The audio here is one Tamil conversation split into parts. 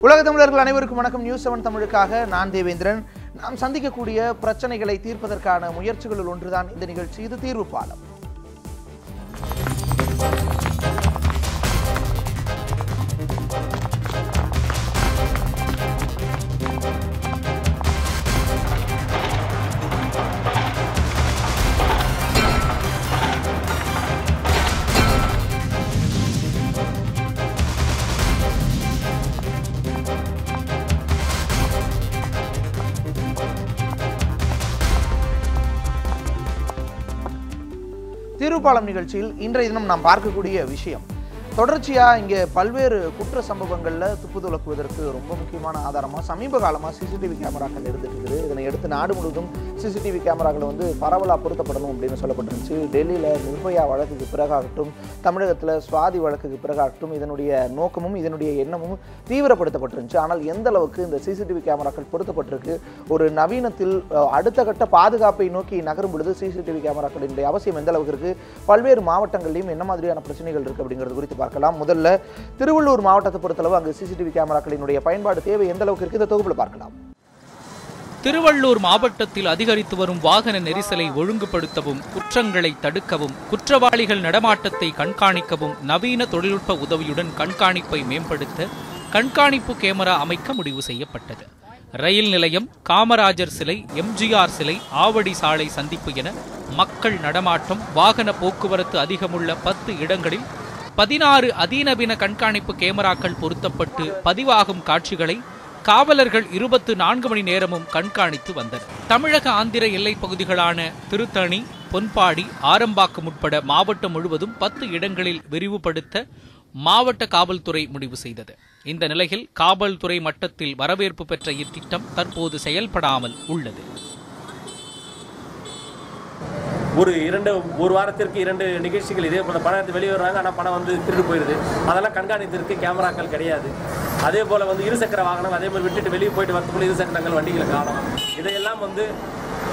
உலக தமிழர்கள் அனைவருக்கும் வணக்கம். நியூஸ் 7 தமிழுக்காக நான் தேவேந்திரன். நாம் சந்திக்கக்கூடிய பிரச்சனைகளை தீர்ப்பதற்கான முயற்சிகளில் ஒன்றுதான் இந்த நிகழ்ச்சி. இது தீர்வு பாலம். தீர்வுபாலம் நிகழ்ச்சியில் இன்றைய தினம் நாம் பார்க்கக்கூடிய விஷயம், தொடர்ச்சியா இங்கே பல்வேறு குற்ற சம்பவங்கள்ல துப்பு துலக்குவதற்கு ரொம்ப முக்கியமான ஆதாரமா சமீப காலமா சிசிடிவி கேமராக்கள் எடுத்துட்டு இருக்குது. இதனை எடுத்து நாடு முழுவதும் சிசிடிவி கேமராக்கள் பரவலா பொருத்தப்படணும் அப்படின்னு சொல்லப்பட்டிருந்துச்சு. டெல்லியில நிர்பயா வழக்குக்கு பிறகாகட்டும், தமிழகத்துல சுவாதி வழக்குக்கு பிறகாகட்டும், இதனுடைய நோக்கமும் இதனுடைய எண்ணமும் தீவிரப்படுத்தப்பட்டிருந்துச்சு. ஆனால் எந்த அளவுக்கு இந்த சிசிடிவி கேமராக்கள் பொருத்தப்பட்டிருக்கு, ஒரு நவீனத்தில் அடுத்த கட்ட பாதுகாப்பை நோக்கி நகரும் பொழுது சிசிடிவி கேமராக்களினுடைய அவசியம் எந்த அளவுக்கு இருக்கு, பல்வேறு மாவட்டங்களிலும் என்ன மாதிரியான பிரச்சனைகள் இருக்கு அப்படிங்கிறது குறித்து பார்க்கலாம். முதல்ல திருவள்ளூர் மாவட்டத்தை பொறுத்தளவு அங்கு சிசிடிவி கேமராக்களினுடைய பயன்பாடு தேவை எந்த அளவுக்கு இருக்கு, இந்த தொகுப்புல பார்க்கலாம். திருவள்ளூர் மாவட்டத்தில் அதிகரித்து வரும் வாகன நெரிசலை ஒழுங்குபடுத்தவும், குற்றங்களை தடுக்கவும், குற்றவாளிகள் நடமாட்டத்தை கண்காணிக்கவும் நவீன தொழில்நுட்ப உதவியுடன் கண்காணிப்பை மேம்படுத்த கண்காணிப்பு கேமரா அமைக்க முடிவு செய்யப்பட்டது. ரயில் நிலையம், காமராஜர் சிலை, எம்ஜிஆர் சிலை, ஆவடி சாலை சந்திப்பு என மக்கள் நடமாட்டம், வாகன போக்குவரத்து அதிகமுள்ள 10 இடங்களில் 16 அதிநவீன கண்காணிப்பு கேமராக்கள் பொருத்தப்பட்டு பதிவாகும் காட்சிகளை காவலர்கள் 24 மணி நேரமும் கண்காணித்து வந்தனர். தமிழக ஆந்திர எல்லைப் பகுதிகளான திருத்தணி, பொன்பாடி, ஆரம்பாக்கம் உட்பட மாவட்டம் முழுவதும் 10 இடங்களில் விரிவுபடுத்த மாவட்ட காவல்துறை முடிவு செய்தது. இந்த நிலையில் காவல்துறை மட்டத்தில் வரவேற்பு பெற்ற இத்திட்டம் தற்போது செயல்படாமல் உள்ளது. ஒரு வாரத்திற்கு 2 நிகழ்ச்சிகள் இதே போல பணம் எடுத்து வெளியே வர்றாங்க, ஆனால் பணம் திருடு போயிடுது. அதெல்லாம் கண்காணித்திற்கு கேமராக்கள் கிடையாது. அதே போல் இருசக்கர வாகனம் அதே மாதிரி விட்டுட்டு வெளியே போயிட்டு வரத்துக்குள்ள இருசக்கரங்கள் வண்டிகளை காணும். இதையெல்லாம்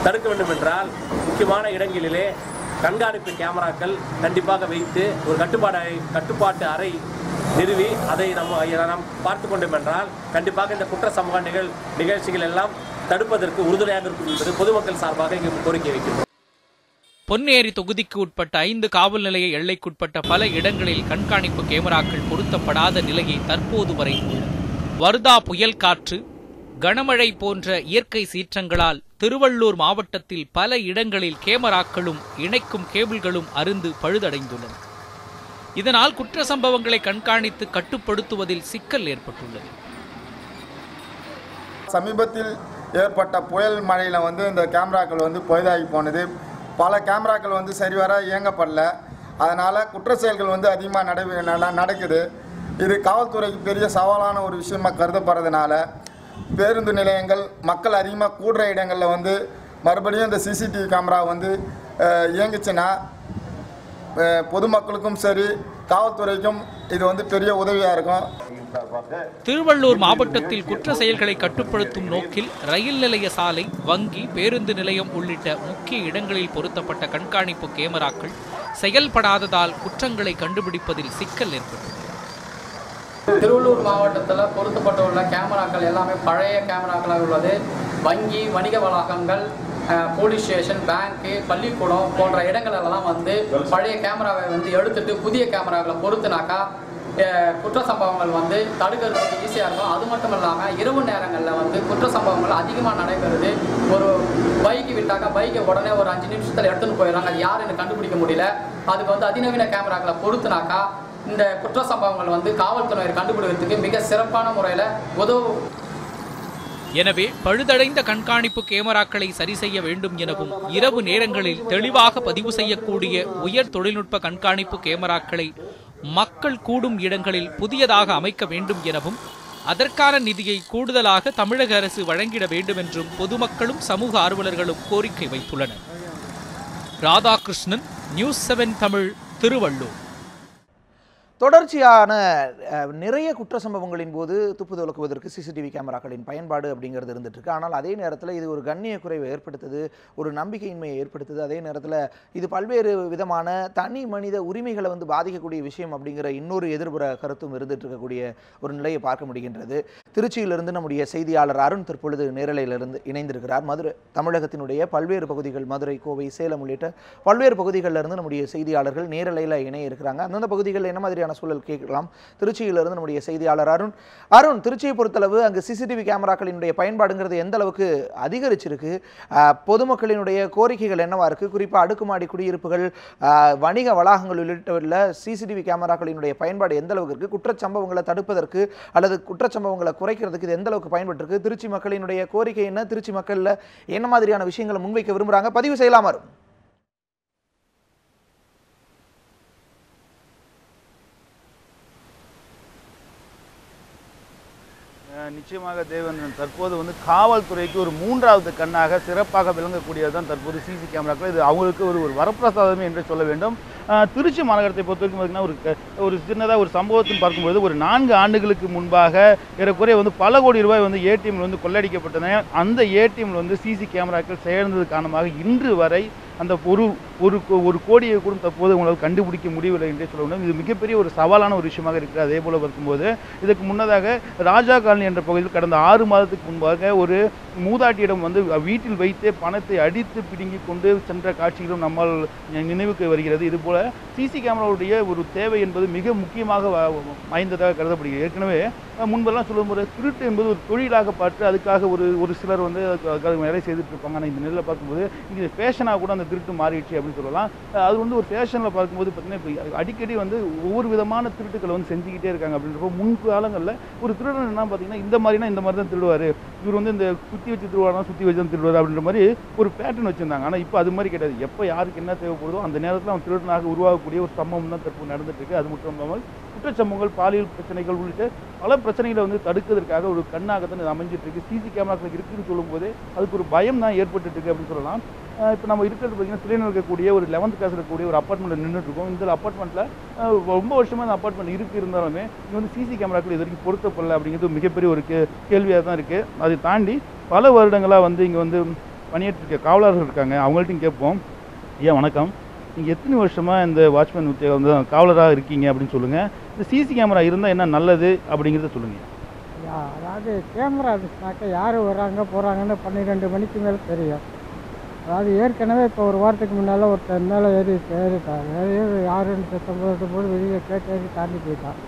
தடுக்க வேண்டும் என்றால் முக்கியமான இடங்களிலே கண்காணிப்பு கேமராக்கள் கண்டிப்பாக வைத்து ஒரு கட்டுப்பாட்டு அறை நிறுவி அதை நாம் பார்த்து கொண்டோம் என்றால் கண்டிப்பாக இந்த குற்ற சமூக நிகழ்ச்சிகள் எல்லாம் தடுப்பதற்கு உறுதுணையாக இருக்கும் என்பது பொதுமக்கள் சார்பாக இங்கு கோரிக்கை வைக்கிறோம். பொன்னேரி தொகுதிக்கு உட்பட்ட 5 காவல் நிலைய எல்லைக்குட்பட்ட பல இடங்களில் கண்காணிப்பு கேமராக்கள் பொருத்தப்படாத நிலையை தற்போது வரை உள்ளது. வர்தா புயல் காற்று, கனமழை போன்ற இயற்கை சீற்றங்களால் திருவள்ளூர் மாவட்டத்தில் பல இடங்களில் கேமராக்களும் இணைக்கும் கேபிள்களும் அறுந்து பழுதடைந்துள்ளன. இதனால் குற்ற சம்பவங்களை கண்காணித்து கட்டுப்படுத்துவதில் சிக்கல் ஏற்பட்டுள்ளது. சமீபத்தில் ஏற்பட்ட புயல் மழையில் இந்த கேமராக்கள் பழுதாகி போனது. பல கேமராக்கள் சரிவர இயங்கப்படல. அதனால் குற்ற செயல்கள் அதிகமாக நடக்குது. இது காவல்துறைக்கு பெரிய சவாலான ஒரு விஷயமாக கருதப்படுறதுனால பேருந்து நிலையங்கள், மக்கள் அதிகமாக கூடுற இடங்களில் மறுபடியும் இந்த சிசிடிவி கேமரா இயங்குச்சுன்னா பொதுமக்களுக்கும் சரி காவல்துறைக்கும் இது பெரிய உதவியாக இருக்கும். திருவள்ளூர் மாவட்டத்தில் குற்ற செயல்களை கட்டுப்படுத்தும் நோக்கில் ரயில் நிலைய சாலை, வங்கி, பேருந்து நிலையம் உள்ளிட்ட முக்கிய இடங்களில் பொருத்தப்பட்ட கண்காணிப்பு கேமராக்கள் செயல்படாததால் குற்றங்களை கண்டுபிடிப்பதில் சிக்கல் ஏற்பட்டது. திருவள்ளூர் மாவட்டத்தில் பொருத்தப்பட்டுள்ள கேமராக்கள் எல்லாமே பழைய கேமராக்களாக உள்ளது. வங்கி, வணிக வளாகங்கள், போலீஸ் ஸ்டேஷன், பேங்க்கு, பள்ளிக்கூடம் போன்ற இடங்களெல்லாம் பழைய கேமராவை எடுத்துட்டு புதிய கேமராக்களை பொருத்தினாக்கா குற்ற சம்பவங்கள் தடுக்கிறதுக்கு ஈஸியாக இருக்கும். அது மட்டும் இல்லாமல் இரவு நேரங்களில் குற்ற சம்பவங்கள் அதிகமாக நடைபெறுது. ஒரு பைக்கு விட்டாக்கா பைக்கை உடனே ஒரு 5 நிமிஷத்தில் எடுத்துன்னு போயிடறாங்க. அது யாருன்னு கண்டுபிடிக்க முடியல. அதுக்கு அதிநவீன கேமராக்களை பொருத்தினாக்கா இந்த குற்ற சம்பவங்கள் காவல்துறையினர் கண்டுபிடிக்கிறதுக்கு மிக சிறப்பான முறையில் உதவும். எனவே பழுதடைந்த கண்காணிப்பு கேமராக்களை சரி செய்ய வேண்டும் எனவும், இரவு நேரங்களில் தெளிவாக பதிவு செய்யக்கூடிய உயர் தொழில்நுட்ப கண்காணிப்பு கேமராக்களை மக்கள் கூடும் இடங்களில் புதியதாக அமைக்க வேண்டும் எனவும், அதற்கான நிதியை கூடுதலாக தமிழக அரசு வழங்கிட வேண்டும் என்றும் பொதுமக்களும் சமூக ஆர்வலர்களும் கோரிக்கை வைத்துள்ளனர். ராதாகிருஷ்ணன், நியூஸ் 7 தமிழ், திருவள்ளூர். தொடர்ச்சியான நிறைய குற்ற சம்பவங்களின் போது துப்பு துலக்குவதற்கு சிசிடிவி கேமராக்களின் பயன்பாடு அப்படிங்கிறது இருந்துட்டு இருக்கு. ஆனால் அதே நேரத்தில் இது ஒரு கண்ணிய குறைவை ஏற்படுத்துது, ஒரு நம்பிக்கையின்மையை ஏற்படுத்துது. அதே நேரத்தில் இது பல்வேறு விதமான தனி மனித உரிமைகளை வந்து பாதிக்கக்கூடிய விஷயம் அப்படிங்கிற இன்னொரு எதிர்ப்புற கருத்தும் இருந்துட்டு இருக்கக்கூடிய ஒரு நிலையை பார்க்க முடிகின்றது. திருச்சியிலிருந்து நம்முடைய செய்தியாளர் அருண் தற்பொழுது நேரலையிலிருந்து இணைந்திருக்கிறார். தமிழகத்தினுடைய பல்வேறு பகுதிகள், மதுரை, கோவை, சேலம் உள்ளிட்ட பல்வேறு பகுதிகளிலிருந்து நம்முடைய செய்தியாளர்கள் நேரலையில் இணைய இருக்கிறாங்க. அந்தந்த பகுதிகளில் என்ன மாதிரியான சூழல் கேட்கலாம். திருச்சியிலிருந்து நம்முடைய செய்தியாளர் அருண், திருச்சியை பொறுத்தளவு அங்கு சிசிடிவி கேமராக்களினுடைய பயன்பாடுங்கிறது எந்த அளவுக்கு அதிகரிச்சிருக்கு? பொதுமக்களினுடைய கோரிக்கைகள் என்னவா இருக்கு? குறிப்பாக அடுக்குமாடி குடியிருப்புகள், வணிக வளாகங்கள் உள்ளிட்டவற்றில் சிசிடிவி கேமராக்களினுடைய பயன்பாடு எந்த அளவுக்கு இருக்கு? குற்றச்சம்பவங்களை தடுப்பதற்கு அல்லது குற்றச்சம்பவங்களை குறைக்கிறதுக்கு இது எந்த அளவுக்கு பயன்பட்டு இருக்கு? திருச்சி மக்களினுடைய கோரிக்கை என்ன? திருச்சி மக்கள்ல என்ன மாதிரியான விஷயங்களை முன்வைக்க விரும்புறாங்க? பதிவு செய்யலாம் அருண். நிச்சயமாக தேவேந்திரன், தற்போது வந்து காவல்துறைக்கு ஒரு மூன்றாவது கண்ணாக சிறப்பாக விளங்கக்கூடியது தான் தற்போது சிசி கேமராக்கள். இது அவங்களுக்கு ஒரு வரப்பிரசாதமே என்று சொல்ல வேண்டும். திருச்சி மாநகரத்தை பொறுத்த வரைக்கும் பார்த்தீங்கன்னா ஒரு சின்னதாக ஒரு சம்பவத்தில் பார்க்கும்போது ஒரு 4 ஆண்டுகளுக்கு முன்பாக ஏறக்குறைய வந்து பல கோடி ரூபாய் வந்து ஏடிஎம்ல வந்து கொள்ளடிக்கப்பட்டன. அந்த ஏடிஎம்ல வந்து சிசி கேமராக்கள் சேர்ந்தது காரணமாக இன்று வரை அந்த ஒரு கோடியை கூட தற்போது உங்களால் கண்டுபிடிக்க முடியவில்லை என்றே சொல்ல வேண்டும். இது மிகப்பெரிய ஒரு சவாலான ஒரு விஷயமாக இருக்குது. அதே போல் பார்க்கும்போது இதுக்கு முன்னதாக ராஜா காலனி என்ற பகுதியில் கடந்த 6 மாதத்துக்கு முன்பாக ஒரு மூதாட்டியிடம் வந்து வீட்டில் வைத்தே பணத்தை அடித்து பிடுங்கி கொண்டு சென்ற காட்சிகளும் நம்மால் நினைவுக்கு வருகிறது. இதுபோல் சிசி கேமராவுடைய ஒரு தேவை என்பது மிக முக்கியமாக வாய்ந்ததாக கருதப்படுகிறது. ஏற்கனவே முன்பெல்லாம் சொல்லும்போது திருட்டு என்பது ஒரு தொழிலாக பார்த்து அதுக்காக ஒரு சிலர் வந்து வேலை செய்துட்டு இருப்பாங்க. ஆனால் இந்த நிலையில் பார்க்கும்போது இது ஃபேஷனாக கூட அந்த திருட்டு மாறிடுச்சு அப்படின்னு சொல்லலாம். அது வந்து ஒரு ஃபேஷனில் பார்க்கும்போது பார்த்தீங்கன்னா இப்போ அடிக்கடி வந்து ஒவ்வொரு விதமான திருட்டுக்களை வந்து செஞ்சுக்கிட்டே இருக்காங்க. அப்படின்றப்போ முன்காலங்களில் ஒரு திருடன் என்ன பார்த்தீங்கன்னா இந்த மாதிரி தான் திருடுவார், இவர் வந்து இந்த சுற்றி வச்சு திருவாரா சுற்றி வச்சு தான் திருடுவார் அப்படின்ற மாதிரி ஒரு பேட்டர்ன் வச்சுருந்தாங்க. ஆனால் இப்போ அது மாதிரி கிடையாது. எப்போ யாருக்கு என்ன தேவைப்படுதோ அந்த நேரத்தில் அவன் திருடனாக உருவாகக்கூடிய ஒரு சம்பவம் தான் தற்போது நடந்துட்டு இருக்கு. அது மட்டும் இல்லாமல் குற்றச்சம்பவங்கள், பாலியல் பிரச்சனைகள் உள்ளிட்ட பல பிரச்சனைகளை வந்து தடுக்கிறதுக்காக ஒரு கண்ணாகத்தான் இது அமைஞ்சிட்டு இருக்கு. சிசி கேமராக்கள் இருக்குன்னு சொல்லும்போது அதுக்கு ஒரு பயம் தான் ஏற்பட்டு இருக்கு அப்படின்னு சொல்லலாம். இப்போ நம்ம இருக்கிறது பார்த்தீங்கன்னா சிலையில் இருக்கக்கூடிய ஒரு 11th கிளாஸ் இருக்கக்கூடிய ஒரு அப்பார்ட்மெண்ட்டில் நின்றுட்டு இருக்கோம். இந்த அப்பார்ட்மெண்ட்டில் ரொம்ப வருஷமாக இந்த அப்பார்ட்மெண்ட் இருந்தாலுமே இங்கே வந்து சிசி கேமராக்கள் இது வரைக்கும் பொருத்தப்படலை அப்படிங்கிறது மிகப்பெரிய ஒரு கேள்வியாக தான் இருக்குது. அதை தாண்டி பல வருடங்களாக வந்து இங்கே வந்து பணியாற்றிருக்க காவலர்கள் இருக்காங்க. அவங்கள்ட்டையும் கேட்போம். ஐயா வணக்கம், நீங்கள் எத்தனை வருஷமாக இந்த வாட்ச்மேன் உத்தியோகம் வந்து காவலராக இருக்கீங்க அப்படின்னு சொல்லுங்கள். இந்த சிசி கேமரா இருந்தால் என்ன நல்லது அப்படிங்கிறத சொல்லுங்கள். அதாவது கேமரா இருந்துச்சுனாக்கா யார் வர்றாங்க போகிறாங்கன்னு 12 மணிக்கு மேலே தெரியும். அதாவது ஏற்கனவே இப்போ ஒரு வாரத்துக்கு முன்னால் ஒருத்தர் மேலே ஏறிட்டார். யாருன்னு போது வெளியே கேட்டு ஏறி தாண்டி போயிட்டான்.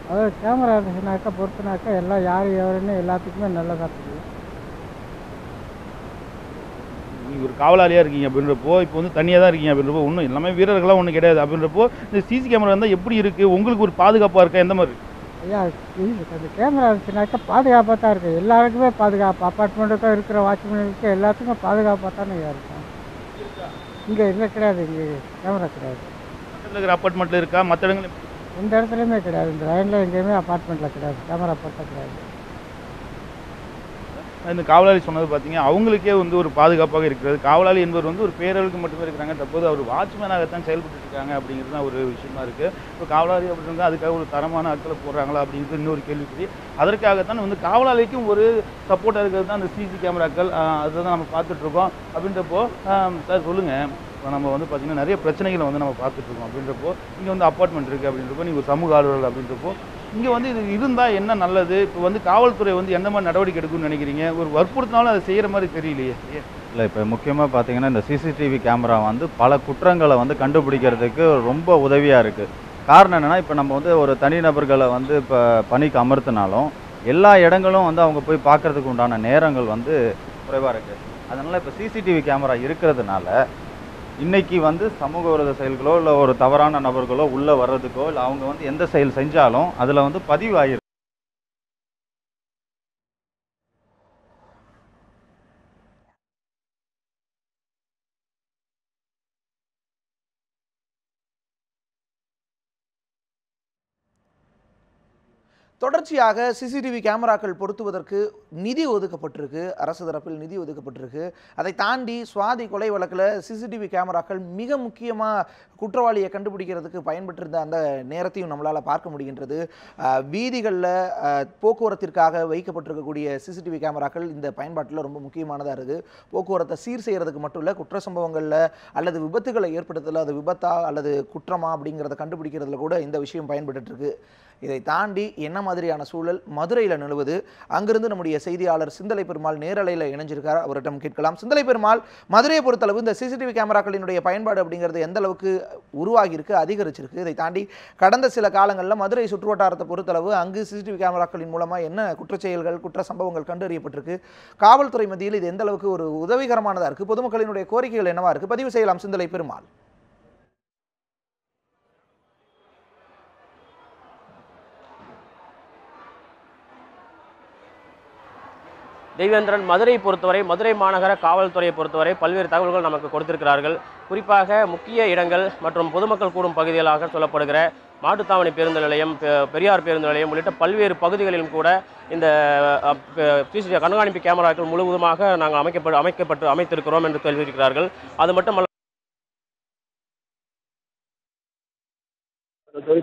அதாவது கேமரா இருந்துச்சுனாக்கா பொறுத்துனாக்கா எல்லாம் யார் எவருன்னு எல்லாத்துக்குமே நல்லதாக தெரியும். நீங்கள் ஒரு காவலாளியாக இருக்கீங்க அப்படின்றப்போ இப்போ வந்து தனியாக தான் இருக்கீங்க அப்படின்றப்போ ஒன்றும் எல்லாமே வீரர்களாக ஒன்றும் கிடையாது அப்படின்றப்போ இந்த சிசி கேமரா இருந்தால் எப்படி இருக்குது, உங்களுக்கு ஒரு பாதுகாப்பாக இருக்கா, எந்த மாதிரி? ஐயா அந்த கேமரா இருந்துச்சுனாக்கா பாதுகாப்பாக தான் இருக்குது. எல்லாருக்குமே பாதுகாப்பு, அப்பார்ட்மெண்ட்டுக்கும் இருக்கிற வாட்ச்மேனுக்கும் எல்லாத்துக்கும் பாதுகாப்பாக தானே இருக்கும். இங்கே இல்லை கிடையாது, இங்கே கேமரா கிடையாது. இருக்கிற அப்பார்ட்மெண்ட்டில் இருக்கா, மற்ற இடங்கள் எந்த இடத்துலையுமே கிடையாது. இந்த லைனில் எங்கேயுமே அப்பார்ட்மெண்ட்டில் கிடையாது, கேமரா போட்டால் கிடையாது. இந்த காவலாளி சொன்னது பார்த்தீங்க அவங்களுக்கே வந்து ஒரு பாதுகாப்பாக இருக்கிறது. காவலாளி என்பவர் வந்து ஒரு பேரலுக்கு மட்டுமே இருக்கிறாங்க. தற்போது அவர் வாட்ச்மேனாகத்தான் செயல்பட்டு இருக்காங்க அப்படிங்கிறது தான் ஒரு விஷயமா இருக்குது. இப்போ காவலாளி அப்படின்னா அதுக்காக ஒரு தரமான ஆட்களை போடுறாங்களா அப்படிங்கிறது இன்னொரு கேள்விக்குறி. அதற்காகத்தான் வந்து காவலாளிக்கும் ஒரு சப்போர்ட்டாக இருக்கிறது தான் அந்த சிசி கேமராக்கள். அதை தான் நம்ம பார்த்துட்ருக்கோம். அப்படின்றப்போ சார் சொல்லுங்கள், இப்போ நம்ம வந்து பார்த்திங்கன்னா நிறைய பிரச்சனைகளை வந்து நம்ம பார்த்துட்ருக்கோம். அப்படின்றப்போ இங்கே வந்து அப்பார்ட்மெண்ட் இருக்குது அப்படின்றப்போ நீங்கள் ஒரு சமூக ஆர்வலர்கள் அப்படின்றப்போ இங்கே வந்து இது இருந்தால் என்ன நல்லது? இப்போ வந்து காவல்துறை வந்து எந்த மாதிரி நடவடிக்கை எடுக்குன்னு நினைக்கிறீங்க? ஒரு வற்புறுத்தினாலும் அதை செய்கிற மாதிரி தெரியலையே. இல்லை, இப்போ முக்கியமாக பார்த்தீங்கன்னா இந்த சிசிடிவி கேமரா வந்து பல குற்றங்களை வந்து கண்டுபிடிக்கிறதுக்கு ரொம்ப உதவியாக இருக்குது. காரணம் என்னென்னா, இப்போ நம்ம வந்து ஒரு தனிநபர்களை வந்து இப்போ பணிக்கு அமர்த்தினாலும் எல்லா இடங்களும் வந்து அவங்க போய் பார்க்குறதுக்கு உண்டான நேரங்கள் வந்து குறைவாக இருக்குது. அதனால் இப்போ சிசிடிவி கேமரா இருக்கிறதுனால இன்றைக்கி வந்து சமூக விரோத செயல்களோ இல்லை ஒரு தவறான நபர்களோ உள்ளே வர்றதுக்கோ இல்லை அவங்க வந்து எந்த செயல் செஞ்சாலும் அதில் வந்து பதிவாகிருக்கு. தொடர்ச்சியாக சிசிடிவி கேமராக்கள் பொருத்துவதற்கு நிதி ஒதுக்கப்பட்டிருக்கு, அரசு தரப்பில் நிதி ஒதுக்கப்பட்டிருக்கு. அதை தாண்டி சுவாதி கொலை வழக்கில் சிசிடிவி கேமராக்கள் மிக முக்கியமாக குற்றவாளியை கண்டுபிடிக்கிறதுக்கு பயன்பட்டிருந்த அந்த நேரத்தையும் நம்மளால் பார்க்க முடிகின்றது. வீதிகளில் போக்குவரத்திற்காக வைக்கப்பட்டிருக்கக்கூடிய சிசிடிவி கேமராக்கள் இந்த பயன்பாட்டில் ரொம்ப முக்கியமானதாக இருக்குது. போக்குவரத்தை சீர் செய்கிறதுக்கு மட்டும் இல்லை, குற்ற சம்பவங்களில் அல்லது விபத்துகளை ஏற்படுத்தல, அது விபத்தா அல்லது குற்றமா அப்படிங்கிறத கண்டுபிடிக்கிறதுல கூட இந்த விஷயம் பயன்பட்டுருக்கு. இதை தாண்டி என்ன மாதிரியான சூழல் மதுரையில் நிலவுது? அங்கிருந்து நம்முடைய செய்தியாளர் சிந்தலை பெருமாள் நேரலையில் இணைஞ்சிருக்கார், அவரிடம் கேட்கலாம். சிந்தலை பெருமாள், மதுரையை பொறுத்தளவு இந்த சிசிடிவி கேமராக்களினுடைய பயன்பாடு அப்படிங்கிறது எந்த அளவுக்கு உருவாகியிருக்கு, அதிகரிச்சிருக்கு? இதை தாண்டி கடந்த சில காலங்களில் மதுரை சுற்றுவட்டாரத்தை பொறுத்தளவு அங்கு சிசிடிவி கேமராக்களின் மூலமாக என்ன குற்றச்செயல்கள், குற்ற சம்பவங்கள் கண்டறியப்பட்டிருக்கு? காவல்துறை மத்தியில் இது எந்த அளவுக்கு ஒரு உதவிகரமானதாக இருக்குது? பொதுமக்களினுடைய கோரிக்கைகள் என்னவா இருக்குது? பதிவு செய்யலாம் சிந்தலை பெருமாள். தெய்வேந்திரன், மதுரை பொறுத்தவரை, மதுரை மாநகர காவல்துறையை பொறுத்தவரை பல்வேறு தகவல்கள் நமக்கு கொடுத்திருக்கிறார்கள். குறிப்பாக முக்கிய இடங்கள் மற்றும் பொதுமக்கள் கூடும் பகுதிகளாக சொல்லப்படுகிற மாட்டுத்தாவணி பேருந்து நிலையம், பெரியார் பேருந்து நிலையம் உள்ளிட்ட பல்வேறு பகுதிகளிலும் கூட இந்த சிசிடிவி கண்காணிப்பு கேமராக்கள் முழுவதுமாக நாங்கள் அமைத்திருக்கிறோம் என்று தெரிவிக்கிறார்கள். அது மட்டுமல்ல,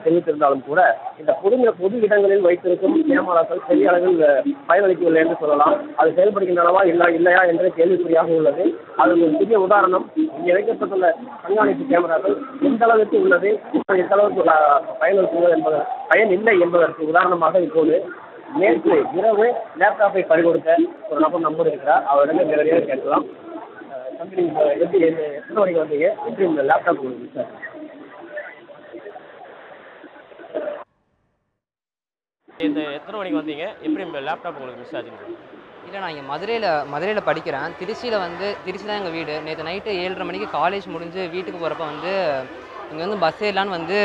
தெரிவித்திருந்தாலும் கூட இந்த பொது இடங்களில் வைத்திருக்கும் கேமராக்கள் பெரிய அளவில் பயனளிக்கவில்லை என்று சொல்லலாம். அது செயல்படுகின்றனவா இல்லையா என்ற கேள்விக்குறியாக உள்ளது. அது ஒரு சிறிய உதாரணம். இங்கே வைக்கப்பட்டுள்ள கண்காணிப்பு கேமராக்கள் எந்த அளவுக்கு உள்ளது, எந்த அளவுக்கு பயனளிக்கிறது பயன் இல்லை என்பதற்கு உதாரணமாக இப்போது நேற்று இரவு லேப்டாப்பை பறிகொடுத்த ஒரு நபர் நம்மோடு இருக்கிறார். அவரிடம் நேரடியாக கேட்கலாம். கம்பெனி எப்படி எத்தனை வரைக்கும் வந்தீங்க, எப்படி இந்த லேப்டாப் உங்களுக்கு சார்? இந்த எத்தனை மணிக்கு வந்தீங்க, எப்படி இந்த லேப்டாப் உங்களுக்கு மிஸ் ஆச்சுன்னு? இல்லை, நான் இங்கே மதுரையில் படிக்கிறேன். திருச்சி தான் எங்கள் வீடு. நேற்று நைட்டு 7:30 மணிக்கு காலேஜ் முடிஞ்சு வீட்டுக்கு போகிறப்ப இங்கே பஸ் ஏறலான்னு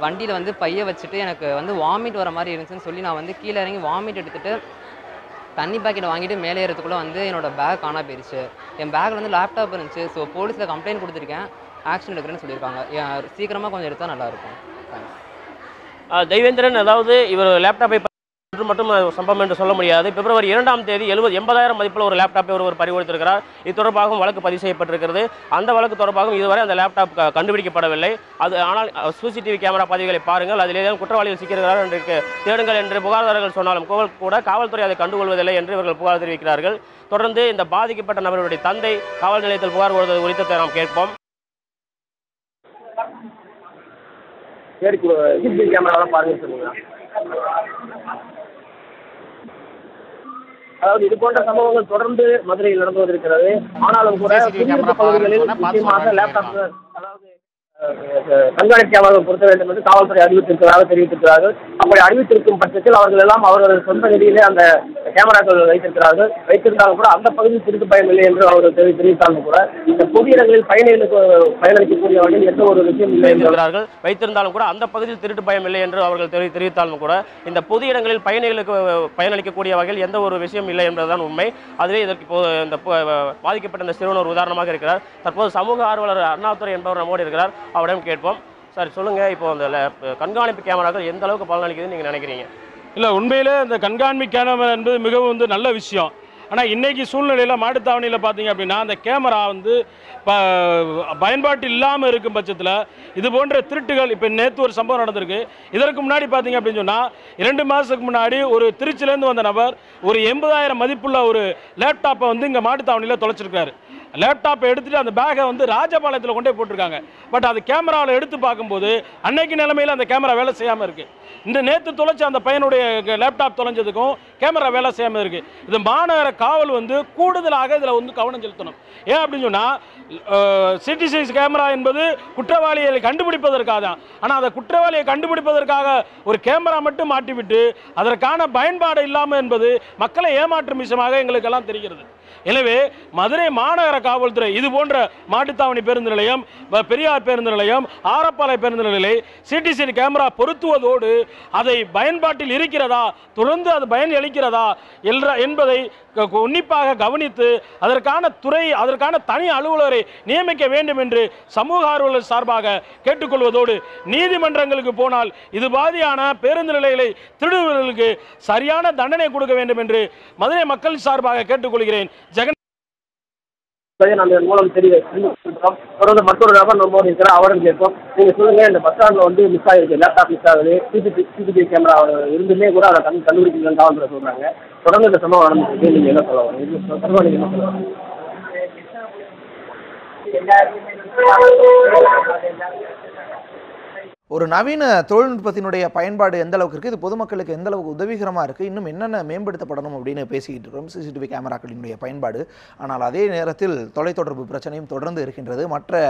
வண்டியில் பைய வச்சுட்டு எனக்கு வாமிட் வர மாதிரி இருந்துச்சுன்னு சொல்லி நான் கீழே இறங்கி வாமிட் எடுத்துகிட்டு தண்ணி பாக்கெட் வாங்கிட்டு மேலே ஏறதுக்குள்ளே என்னோட பேக் காணாம போயிடுச்சு. என் பேக்கில் லேப்டாப் இருந்துச்சு. ஸோ போலீஸில் கம்ப்ளைண்ட் கொடுத்துருக்கேன், ஆக்ஷன் எடுக்கிறேன்னு சொல்லியிருக்காங்க. சீக்கிரமாக கொஞ்சம் எடுத்தால் நல்லாயிருக்கும். தேங்க்ஸ். தெய்வேந்திரன், அதாவது இவர் லேப்டாப்பை மட்டும் சம்பவம் என்று சொல்ல முடியாது. பிப்ரவரி 2ஆம் தேதி 80,000 மதிப்பில் ஒரு லேப்டாப்பை ஒருவர் பறிகொடுத்திருக்கிறார். இது தொடர்பாகவும் வழக்கு பதிவு செய்யப்பட்டிருக்கிறது. அந்த வழக்கு தொடர்பாகவும் இதுவரை அந்த லேப்டாப் கண்டுபிடிக்கப்படவில்லை. ஆனால் சிசிடிவி கேமரா பதிவுகளை பாருங்கள், அதில் ஏதாவது குற்றவாளிகள் சிக்கிறார்கள் என்று தேடுங்கள் என்று புகார்தாரர்கள் சொன்னாலும் கூட காவல்துறை அதை கண்டுகொள்வதில்லை என்று இவர்கள் புகார் தெரிவிக்கிறார்கள். தொடர்ந்து இந்த பாதிக்கப்பட்ட நபர்களுடைய தந்தை காவல் நிலையத்தில் புகார் கொடுத்தது குறித்து நாம் கேட்போம். சிசிடிவி கேமரா பாருங்க சொல்லுங்க. அதாவது இது போன்ற சம்பவங்கள் தொடர்ந்து மதுரையில் நடந்து வந்திருக்கிறது. ஆனாலும் கூட பகுதிகளில் முக்கியமாக லேப்டாப், அதாவது கண்காணிப்பு கேமரா பொருத்த வேண்டும் என்று காவல்துறை தெரிவித்திருக்கிறார்கள். அப்படி அறிவித்திருக்கும் பட்சத்தில் அவர்கள் எல்லாம் அவர்கள் சொந்த நிதியிலே அந்த கேமராக்கள் வைத்திருந்தாலும் கூட அந்த பகுதியில் திருட்டு பயம் இல்லை என்று அவர்கள் தெரிவித்தாலும் கூட இந்த பொது இடங்களில் பயனளிக்கக்கூடிய வகையில் எந்த ஒரு விஷயம் இல்லை என்கிறார்கள். வைத்திருந்தாலும் கூட அந்த பகுதியில் திருட்டு பயம் இல்லை என்று அவர்கள் தெரிவித்தாலும் கூட இந்த பொது இடங்களில் பயனளிக்கக்கூடிய வகையில் எந்த ஒரு விஷயம் இல்லை என்பதுதான் உண்மை. அதுவே இதற்கு இந்த பாதிக்கப்பட்ட இந்த சிறுவன் ஒரு உதாரணமாக இருக்கிறார். தற்போது சமூக ஆர்வலர் அண்ணாதுரை என்பவர் நம்மோடு இருக்கிறார். அவரிடம் கேட்போம். சார் சொல்லுங்கள், இப்போ அந்த கண்காணிப்பு கேமராக்கள் எந்த அளவுக்கு பலனளிக்குதுன்னு நீங்கள் நினைக்கிறீங்க? இல்லை, உண்மையிலே இந்த கண்காணிப்பு கேமரா என்பது மிகவும் நல்ல விஷயம். ஆனால் இன்றைக்கி சூழ்நிலையில் மாட்டுத்தாவணியில் பார்த்தீங்க அப்படின்னா அந்த கேமரா பயன்பாட்டு இல்லாமல் இருக்கும் பட்சத்தில் இது போன்ற திருட்டுகள், இப்போ நேற்று ஒரு சம்பவம் நடந்திருக்கு. இதற்கு முன்னாடி பார்த்தீங்க அப்படின்னு சொன்னால் 2 மாதத்துக்கு முன்னாடி ஒரு திருச்சிலேருந்து வந்த நபர் ஒரு 80,000 மதிப்புள்ள ஒரு லேப்டாப்பை இங்கே மாட்டுத்தாவணியில் தொலைச்சிருக்காரு. லேப்டாப்பை எடுத்துகிட்டு அந்த பேகை ராஜபாளையத்தில் கொண்டே போட்டிருக்காங்க. பட் அது கேமராவில் எடுத்து பார்க்கும்போது அன்னைக்கு நிலைமையில் அந்த கேமரா வேலை செய்யாமல் இருக்குது. இந்த நேற்று தொலைச்ச அந்த பையனுடைய லேப்டாப் தொலைஞ்சதுக்கும் கேமரா வேலை செய்யாமல் இருக்குது. இது மாநகர காவல் கூடுதலாக இதில் கவனம் செலுத்தணும். ஏன் அப்படின்னு சொன்னால் சிசிடிவி கேமரா என்பது குற்றவாளியை கண்டுபிடிப்பதற்காக தான். ஆனால் அந்த குற்றவாளியை கண்டுபிடிப்பதற்காக ஒரு கேமரா மட்டும் மாட்டிவிட்டு அதற்கான பயன்பாடு இல்லாமல் என்பது மக்களை ஏமாற்றும் விஷயமாக எங்களுக்கெல்லாம் தெரிகிறது. எனவே மதுரை மாநகர காவல்துறை இது போன்ற மாட்டுத்தாவணி பேருந்து நிலையம், பெரியார் பேருந்து நிலையம், ஆரப்பாளைய பேருந்து நிலையம் சிசிடிவி கேமரா பொருத்துவதோடு அதை பயன்பாட்டில் இருக்கிறதா, தொடர்ந்து அது பயன் அளிக்கிறதா என்பதை உன்னிப்பாக கவனித்து அதற்கான தனி அலுவலரை நியமிக்க வேண்டும் என்று சமூக ஆர்வலர் சார்பாக கேட்டுக்கொள்வதோடு, நீதிமன்றங்களுக்கு போனால் இது பாதியான பேருந்து நிலையங்களை திருடுவர்களுக்கு சரியான தண்டனை கொடுக்க வேண்டும் என்று மதுரை மக்கள் சார்பாக கேட்டுக்கொள்கிறேன். மூலம் தொடர்ந்து மற்றொரு நபர் நம்மோடு இருக்கிறார், அவரும் கேட்போம். நீங்க சொல்லுங்க, இந்த பஸ் ஸ்டாண்ட்ல வந்து மிஸ் ஆயிருக்கு, லேப்டாப் மிஸ் ஆகுது, சிசிடிவி கேமரா இருந்துமே கூட அதை கண்டுபிடிக்கலன்னு காவல்துறை சொல்றாங்க. தொடர்ந்து இந்த சம்பவம் நடந்துருக்கு, நீங்க என்ன சொல்லலாம்? இது நீங்க என்ன சொல்லலாம்? ஒரு நவீன தொழில்நுட்பத்தினுடைய பயன்பாடு எந்த அளவுக்கு இருக்குது, இது பொதுமக்களுக்கு எந்த அளவுக்கு உதவிகரமாக இருக்குது, இன்னும் என்னென்ன மேம்படுத்தப்படணும் அப்படின்னு பேசிக்கிட்டு இருக்கிறோம் சிசிடிவி கேமராக்களினுடைய பயன்பாடு. ஆனால் அதே நேரத்தில் தொலைத்தொடர்பு பிரச்சனையும் தொடர்ந்து இருக்கின்றது. மற்ற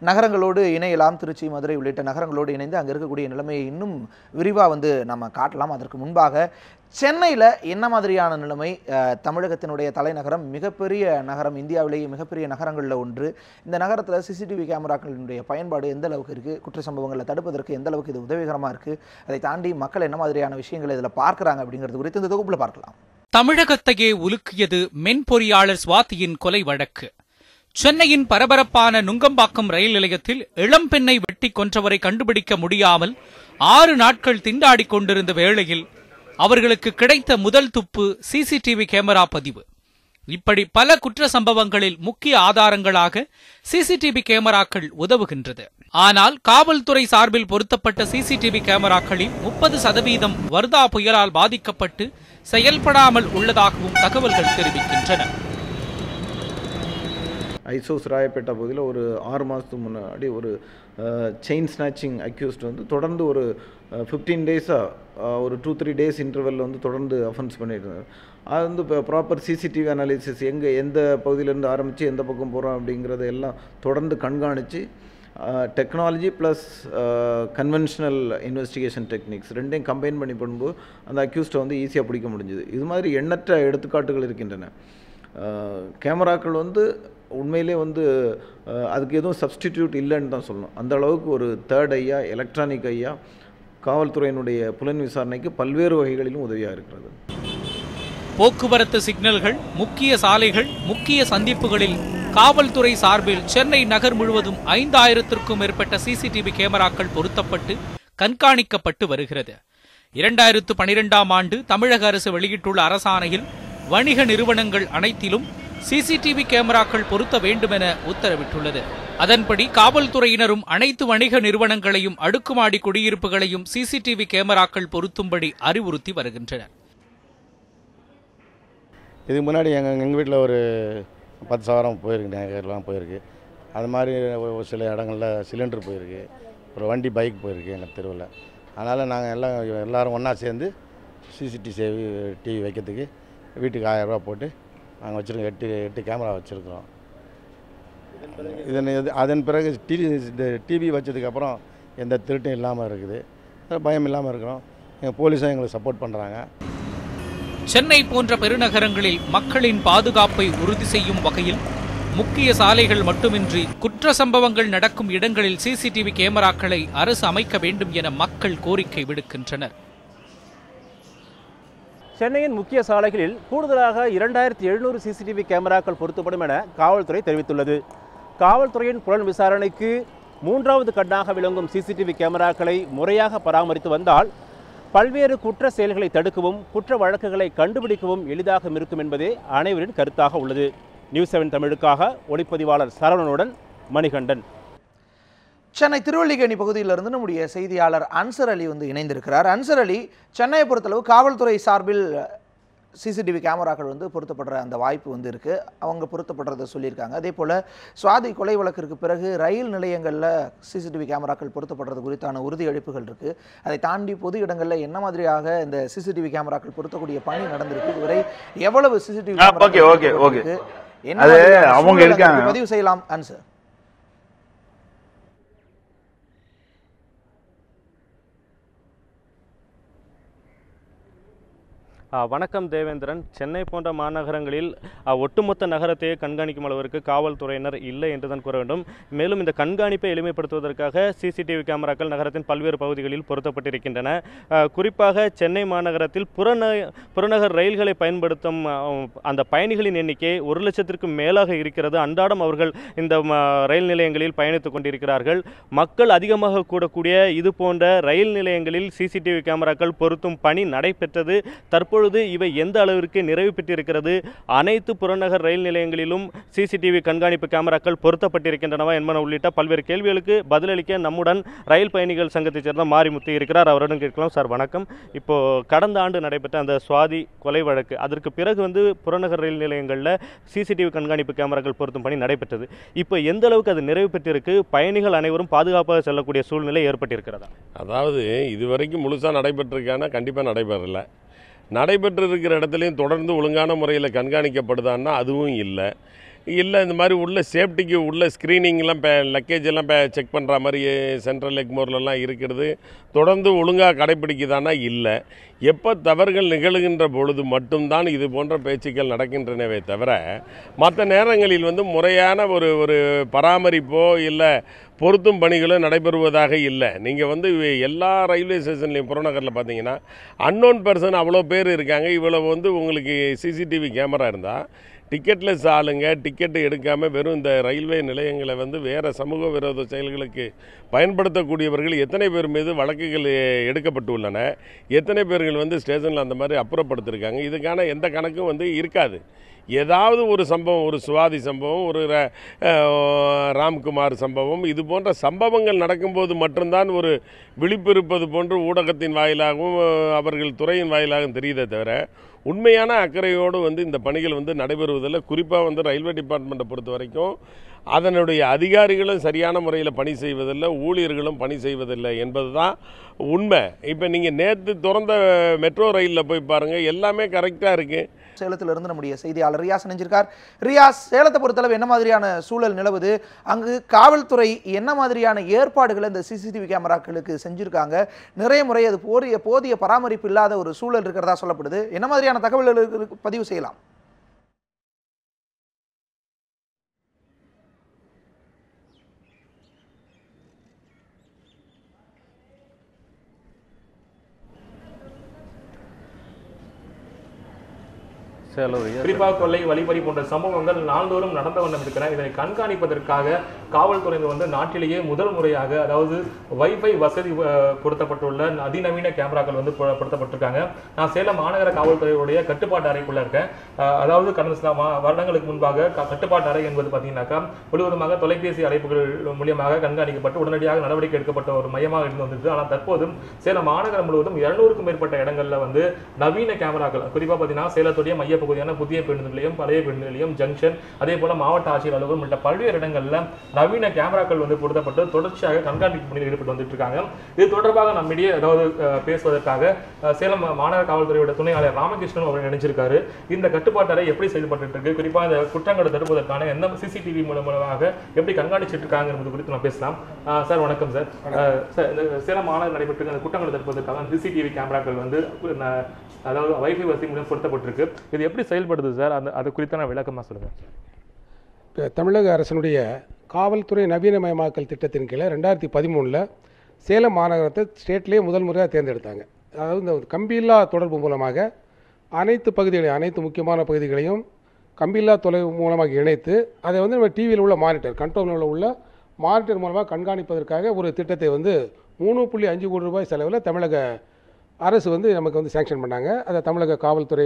நகரங்களோடு இணையலாம், திருச்சி, மதுரை உள்ளிட்ட நகரங்களோடு இணைந்து அங்கே இருக்கக்கூடிய நிலைமையை இன்னும் விரிவாக நம்ம காட்டலாம். அதற்கு முன்பாக சென்னையில் என்ன மாதிரியான நிலைமை? தமிழகத்தினுடைய தலைநகரம், மிகப்பெரிய நகரம், இந்தியாவிலேயே மிகப்பெரிய நகரங்களில் ஒன்று. இந்த நகரத்தில் சிசிடிவி கேமராக்களினுடைய பயன்பாடு எந்த அளவுக்கு இருக்குது, குற்ற சம்பவங்களை தடுப்பதற்கு எந்த அளவுக்கு இது உதவிகரமாக இருக்குது, அதை தாண்டி மக்கள் என்ன மாதிரியான விஷயங்களை இதில் பார்க்குறாங்க அப்படிங்கிறது குறித்து இந்த தொகுப்பில் பார்க்கலாம். தமிழகத்தையே உலுக்கியது மென்பொறியாளர் சுவாதியின் கொலை வழக்கு. சென்னையின் பரபரப்பான நுங்கம்பாக்கம் ரயில் நிலையத்தில் இளம்பெண்ணை வெட்டி கொன்றவரை கண்டுபிடிக்க முடியாமல் 6 நாட்கள் திண்டாடிக் கொண்டிருந்த வேளையில் அவர்களுக்கு கிடைத்த முதல் துப்பு சிசிடிவி கேமரா பதிவு. இப்படி பல குற்ற சம்பவங்களில் முக்கிய ஆதாரங்களாக சிசிடிவி கேமராக்கள் உதவுகின்றது. ஆனால் காவல்துறை சார்பில் பொருத்தப்பட்ட சிசிடிவி கேமராக்களில் 30% வர்தா புயலால் பாதிக்கப்பட்டு செயல்படாமல் உள்ளதாகவும் தகவல்கள் தெரிவிக்கின்றன. ஐசோஸ் ராயப்பேட்டா பகுதியில் ஒரு 6 மாதத்துக்கு முன்னாடி ஒரு செயின் ஸ்நாச்சிங் அக்யூஸ்ட் தொடர்ந்து ஒரு 15 டேஸாக ஒரு 2-3 டேஸ் இன்டர்வெல்லில் தொடர்ந்து அஃபென்ஸ் பண்ணிட்டு இருந்தார். அது இப்போ ப்ராப்பர் சிசிடிவி அனாலிசிஸ் எந்த பகுதியிலேருந்து ஆரம்பித்து எந்த பக்கம் போகிறோம் அப்படிங்கிறத எல்லாம் தொடர்ந்து கண்காணித்து technology plus conventional investigation techniques ரெண்டையும் கம்பைன் பண்ணி பண்ணும்போது அந்த அக்யூஸ்ட்டை ஈஸியாக பிடிக்க முடிஞ்சுது. இது மாதிரி எண்ணற்ற எடுத்துக்காட்டுகள் இருக்கின்றன. கேமராக்கள் உண்மையிலே அதுக்கு எதுவும் சப்ஸ்டிடியூட் இல்லைன்னு தான் சொல்லணும். அந்த அளவுக்கு ஒரு தேர்ட் ஐயா, எலக்ட்ரானிக் ஐயா காவல்துறையினுடைய புலன் விசாரணைக்கு பல்வேறு வகைகளிலும் உதவியாக இருக்கிறது. போக்குவரத்து சிக்னல்கள், முக்கிய சாலைகள், முக்கிய சந்திப்புகளில் காவல்துறை சார்பில் சென்னை நகர் முழுவதும் 5000த்திற்கும் மேற்பட்ட சிசிடிவி கேமராக்கள் பொருத்தப்பட்டு கண்காணிக்கப்பட்டு வருகிறது. 2012ஆம் ஆண்டு தமிழக அரசு வெளியிட்டுள்ள அரசாணையில் வணிக நிறுவனங்கள் அனைத்திலும் சிசிடிவி கேமராக்கள் பொருத்த வேண்டுமென உத்தரவிட்டுள்ளது. அதன்படி காவல்துறையினரும் அனைத்து வணிக நிறுவனங்களையும் அடுக்குமாடி குடியிருப்புகளையும் சிசிடிவி கேமராக்கள் பொருத்தும்படி அறிவுறுத்தி வருகின்றனர். இதுக்கு முன்னாடி எங்கள் வீட்டில் ஒரு 10 சவரம் போயிருக்கு, நகைலாம் போயிருக்கு. அது மாதிரி ஒரு சில இடங்களில் சிலிண்டர் போயிருக்கு, ஒரு வண்டி பைக் போயிருக்கு எங்கள் தெருவில். அதனால் நாங்கள் எல்லோரும் ஒன்றா சேர்ந்து சிசிடிவி வைக்கிறதுக்கு வீட்டுக்கு 1000 ரூபா போட்டு நாங்கள் வச்சுருக்கோம். 8 கேமரா வச்சுருக்கிறோம். அதன் பிறகு டிவி வச்சதுக்கப்புறம் எந்த திருட்டும் இல்லாமல் இருக்குது, பயம் இல்லாமல் இருக்கிறோம். எங்கள் போலீஸும் எங்களுக்கு சப்போர்ட் பண்ணுறாங்க. சென்னை போன்ற பெருநகரங்களில் மக்களின் பாதுகாப்பை உறுதி செய்யும் வகையில் முக்கிய சாலைகள் மட்டுமின்றி குற்ற சம்பவங்கள் நடக்கும் இடங்களில் சிசிடிவி கேமராக்களை அரசு அமைக்க வேண்டும் என மக்கள் கோரிக்கை விடுக்கின்றனர். சென்னையின் முக்கிய சாலைகளில் கூடுதலாக 2700 சிசிடிவி கேமராக்கள் பொருத்தப்படும் என காவல்துறை தெரிவித்துள்ளது. காவல்துறையின் புலன் விசாரணைக்கு 3வது கண்ணாக விளங்கும் சிசிடிவி கேமராக்களை முறையாக பராமரித்து வந்தால் பல்வேறு குற்ற செயல்களை தடுக்கவும் குற்ற வழக்குகளை கண்டுபிடிக்கவும் எளிதாக இருக்கும் என்பதே அனைவரின் கருத்தாக உள்ளது. நியூஸ் 7 தமிழுக்காக ஒளிப்பதிவாளர் சரவணனுடன் மணிகண்டன். சென்னை திருவல்லிக்கேணி பகுதியிலிருந்து நம்முடைய செய்தியாளர் அன்சர் அலி இணைந்திருக்கிறார். அன்சர் அலி, சென்னையை பொறுத்தளவு காவல்துறை சார்பில் சிசிடிவி கேமராக்கள் பொருத்தப்படுற அந்த வாய்ப்பு இருக்குது, அவங்க பொருத்தப்படுறதை சொல்லியிருக்காங்க. அதே போல் சுவாதி கொலை வழக்கிற்கு பிறகு ரயில் நிலையங்களில் சிசிடிவி கேமராக்கள் பொருத்தப்படுறது குறித்தான உறுதியளிப்புகள் இருக்குது. அதை தாண்டி பொது இடங்களில் என்ன மாதிரியாக இந்த சிசிடிவி கேமராக்கள் பொருத்தக்கூடிய பணி நடந்திருக்கு, இதுவரை எவ்வளவு சிசிடிவி என்ன பதிவு செய்யலாம் அன்சர்? வணக்கம் தேவேந்திரன். சென்னை போன்ற மாநகரங்களில் ஒட்டுமொத்த நகரத்தையே கண்காணிக்கும் அளவிற்கு காவல்துறையினர் இல்லை என்று தான் கூற வேண்டும். மேலும் இந்த கண்காணிப்பை எளிமைப்படுத்துவதற்காக சிசிடிவி கேமராக்கள் நகரத்தின் பல்வேறு பகுதிகளில் பொருத்தப்பட்டிருக்கின்றன. குறிப்பாக சென்னை மாநகரத்தில் புறநகர் ரயில்களை பயன்படுத்தும் அந்த பயணிகளின் எண்ணிக்கை 1,00,000க்கும் மேலாக இருக்கிறது. அன்றாடம் அவர்கள் இந்த ரயில் நிலையங்களில் பயணித்துக் கொண்டிருக்கிறார்கள். மக்கள் அதிகமாக கூடக்கூடிய இது போன்ற ரயில் நிலையங்களில் சிசிடிவி கேமராக்கள் பொருத்தும் பணி நடைபெற்றது. தற்பொழுது இவை எந்த அளவிற்கு நிறைவு பெற்றிருக்கிறது, அனைத்து புறநகர் ரயில் நிலையங்களிலும் சிசிடிவி கண்காணிப்பு கேமராக்கள் பொருத்தப்பட்டிருக்கின்றனவா என்பன உள்ளிட்ட பல்வேறு கேள்விகளுக்கு பதிலளிக்க நம்முடன் ரயில் பயணிகள் சங்கத்தைச் சேர்ந்த மாரிமுத்து இருக்கிறார். அவருடன் கேட்கலாம். சார் வணக்கம். இப்போ கடந்த ஆண்டு நடைபெற்ற அந்த சுவாதி கொலை வழக்கு, அதற்கு பிறகு புறநகர் ரயில் நிலையங்களில் சிசிடிவி கண்காணிப்பு கேமராக்கள் பொருத்தும் பணி நடைபெற்றது. இப்போ எந்த அளவுக்கு அது நிறைவு பெற்றிருக்கு, பயணிகள் அனைவரும் பாதுகாப்பாக செல்லக்கூடிய சூழ்நிலை ஏற்பட்டிருக்கிறதா? அதாவது இதுவரைக்கும் முழுசாக நடைபெற்றிருக்கானா கண்டிப்பாக நடைபெறல. நடைபெற்றிருக்கிற இடத்துலையும் தொடர்ந்து ஒழுங்கான முறையில் கண்காணிக்கப்படுதான்னா அதுவும் இல்லை. இந்த மாதிரி உள்ள சேஃப்டிக்கு உள்ள ஸ்க்ரீனிங்லாம் லக்கேஜ் எல்லாம் செக் பண்ணுற மாதிரி சென்ட்ரல் எக்மோர்லாம் இருக்கிறது தொடர்ந்து ஒழுங்காக கடைப்பிடிக்குதானா இல்லை. எப்போ தவறுகள் நிகழ்கின்ற பொழுது மட்டும்தான் இது போன்ற பேச்சுக்கள் நடக்கின்றனவே தவிர மற்ற நேரங்களில் முறையான ஒரு பராமரிப்போ இல்லை பொருத்தும் பணிகளோ நடைபெறுவதாக இல்லை. நீங்கள் எல்லா ரயில்வே ஸ்டேஷன்லையும் புறநகரில் பார்த்தீங்கன்னா அன்னோன் பர்சன் அவ்வளோ பேர் இருக்காங்க. இவ்வளோ உங்களுக்கு சிசிடிவி கேமரா இருந்தால் டிக்கெட்லெஸ் ஆளுங்க டிக்கெட்டு எடுக்காமல் வெறும் இந்த ரயில்வே நிலையங்களை வேறு சமூக விரோத செயல்களுக்கு பயன்படுத்தக்கூடியவர்கள் எத்தனை பேர் மீது வழக்குகள் எடுக்கப்பட்டுள்ளன, எத்தனை பேர்கள் ஸ்டேஷனில் அந்த மாதிரி அப்புறப்படுத்திருக்காங்க. இதுக்கான எந்த கணக்கும் இருக்காது. ஏதாவது ஒரு சம்பவம், ஒரு சுவாதி சம்பவம், ஒரு ராம்குமார் சம்பவம், இது போன்ற சம்பவங்கள் நடக்கும்போது மட்டும்தான் ஒரு விழிப்பு இருப்பது போன்று ஊடகத்தின் வாயிலாகவும் அவர்கள் துறையின் வாயிலாகவும் தெரியுதே தவிர உண்மையான அக்கறையோடு இந்த பணிகள் நடைபெறுவதில்லை. குறிப்பாக ரயில்வே டிபார்ட்மெண்ட்டை பொறுத்த வரைக்கும் அதனுடைய அதிகாரிகளும் சரியான முறையில் பணி செய்வதில்லை, ஊழியர்களும் பணி செய்வதில்லை என்பது தான் உண்மை. இப்போ நீங்கள் நேற்று திறந்த மெட்ரோ ரயிலில் போய் பாருங்கள், எல்லாமே கரெக்டாக இருக்குது. சேலத்திலிருந்து நம்முடைய செய்தியாளர் ரியாஸ் இணைஞ்சிருக்கார். ரியாஸ், சேலத்தை பொறுத்தளவு என்ன மாதிரியான சூழல் நிலவுது? அங்கு காவல்துறை என்ன மாதிரியான ஏற்பாடுகளை இந்த சிசிடிவி கேமராக்களுக்கு செஞ்சிருக்காங்க? நிறைய முறை அது போதிய பராமரிப்பு இல்லாத ஒரு சூழல் இருக்கிறதா சொல்லப்படுது. என்ன மாதிரியான தகவல்களுக்கு பதிவு செய்யலாம்? குறிப்பாக கொள்ளை, வழிபறி போன்ற சம்பவங்கள் நாள்தோறும் நடந்த வண்ணம் இருக்கிற இதனை கண்காணிப்பதற்காக காவல்துறையினர் நாட்டிலேயே முதல் முறையாக, அதாவது வைஃபை வசதி பொருத்தப்பட்டுள்ள அதிநவீன கேமராக்கள் பொருத்தப்பட்டிருக்காங்க. நான் சேலம் மாநகர காவல்துறையுடைய கட்டுப்பாட்டு அறைக்குள்ள இருக்கேன். அதாவது கடந்த சில வருடங்களுக்கு முன்பாக கட்டுப்பாட்டு அறை என்பது பார்த்தீங்கன்னாக்கா முழுவதுமாக தொலைபேசி அழைப்புகள் மூலியமாக கண்காணிக்கப்பட்டு உடனடியாக நடவடிக்கை எடுக்கப்பட்ட ஒரு மையமாக இருந்து வந்தது. ஆனால் தற்போதும் சேலம் மாநகரம் முழுவதும் 200க்கும் மேற்பட்ட இடங்களில் நவீன கேமராக்கள், குறிப்பாக பார்த்தீங்கன்னா சேலத்துடைய மைய பகுதியான புதிய பேருந்து நிலையம், பழைய பேருந்து நிலையம், ஜங்ஷன், அதே போல மாவட்ட ஆட்சியர் அலுவலகம் உள்ளிட்ட பல்வேறு இடங்களில் நவீன கேமராக்கள் பொருத்தப்பட்டு தொடர்ச்சியாக கண்காணிப்பு பணியில் ஈடுபட்டு வந்துட்டு இருக்காங்க. இது தொடர்பாக நம்மிடையே ஏதாவது பேசுவதற்காக சேலம் மாநகர காவல்துறையோட துணை ஆணையர் ராமகிருஷ்ணன் அவர் நினைச்சிருக்காரு. இந்த கட்டுப்பாட்டு அறை எப்படி செயல்பட்டு இருக்கு, குறிப்பாக இந்த குற்றங்களை தடுப்பதற்கான எந்த சிசிடிவி மூலமாக எப்படி கண்காணிச்சிட்டு இருக்காங்க என்பது குறித்து நான் பேசலாம். சார் வணக்கம் சார். இந்த சேலம் மாநகர் நடைபெற்ற அந்த குற்றங்களை தடுப்பதற்கான சிசிடிவி கேமராக்கள் அதாவது வைஃபை வசதி மூலம் பொருத்தப்பட்டிருக்கு. இது எப்படி செயல்படுது சார்? அது குறித்தான விளக்கமாக சொல்லுங்கள். இப்போ தமிழக அரசினுடைய காவல்துறை நவீனமயமாக்கல் திட்டத்தின் கீழே 2013 சேலம் மாநகரத்தை ஸ்டேட்லேயே முதல் முறையாக தேர்ந்தெடுத்தாங்க. அதாவது இந்த கம்பியில்லா தொடர்பு மூலமாக அனைத்து பகுதிகளையும், அனைத்து முக்கியமான பகுதிகளையும் கம்பியில்லா தொலைவு மூலமாக இணைத்து அதை நம்ம டிவியில் உள்ள மானிட்டர், கண்ட்ரோலில் உள்ள மானிட்டர் மூலமாக கண்காணிப்பதற்காக ஒரு திட்டத்தை 3.5 கோடி ரூபாய் செலவில் தமிழக அரசு நமக்கு சேங்ஷன் பண்ணாங்க. அதை தமிழக காவல்துறை,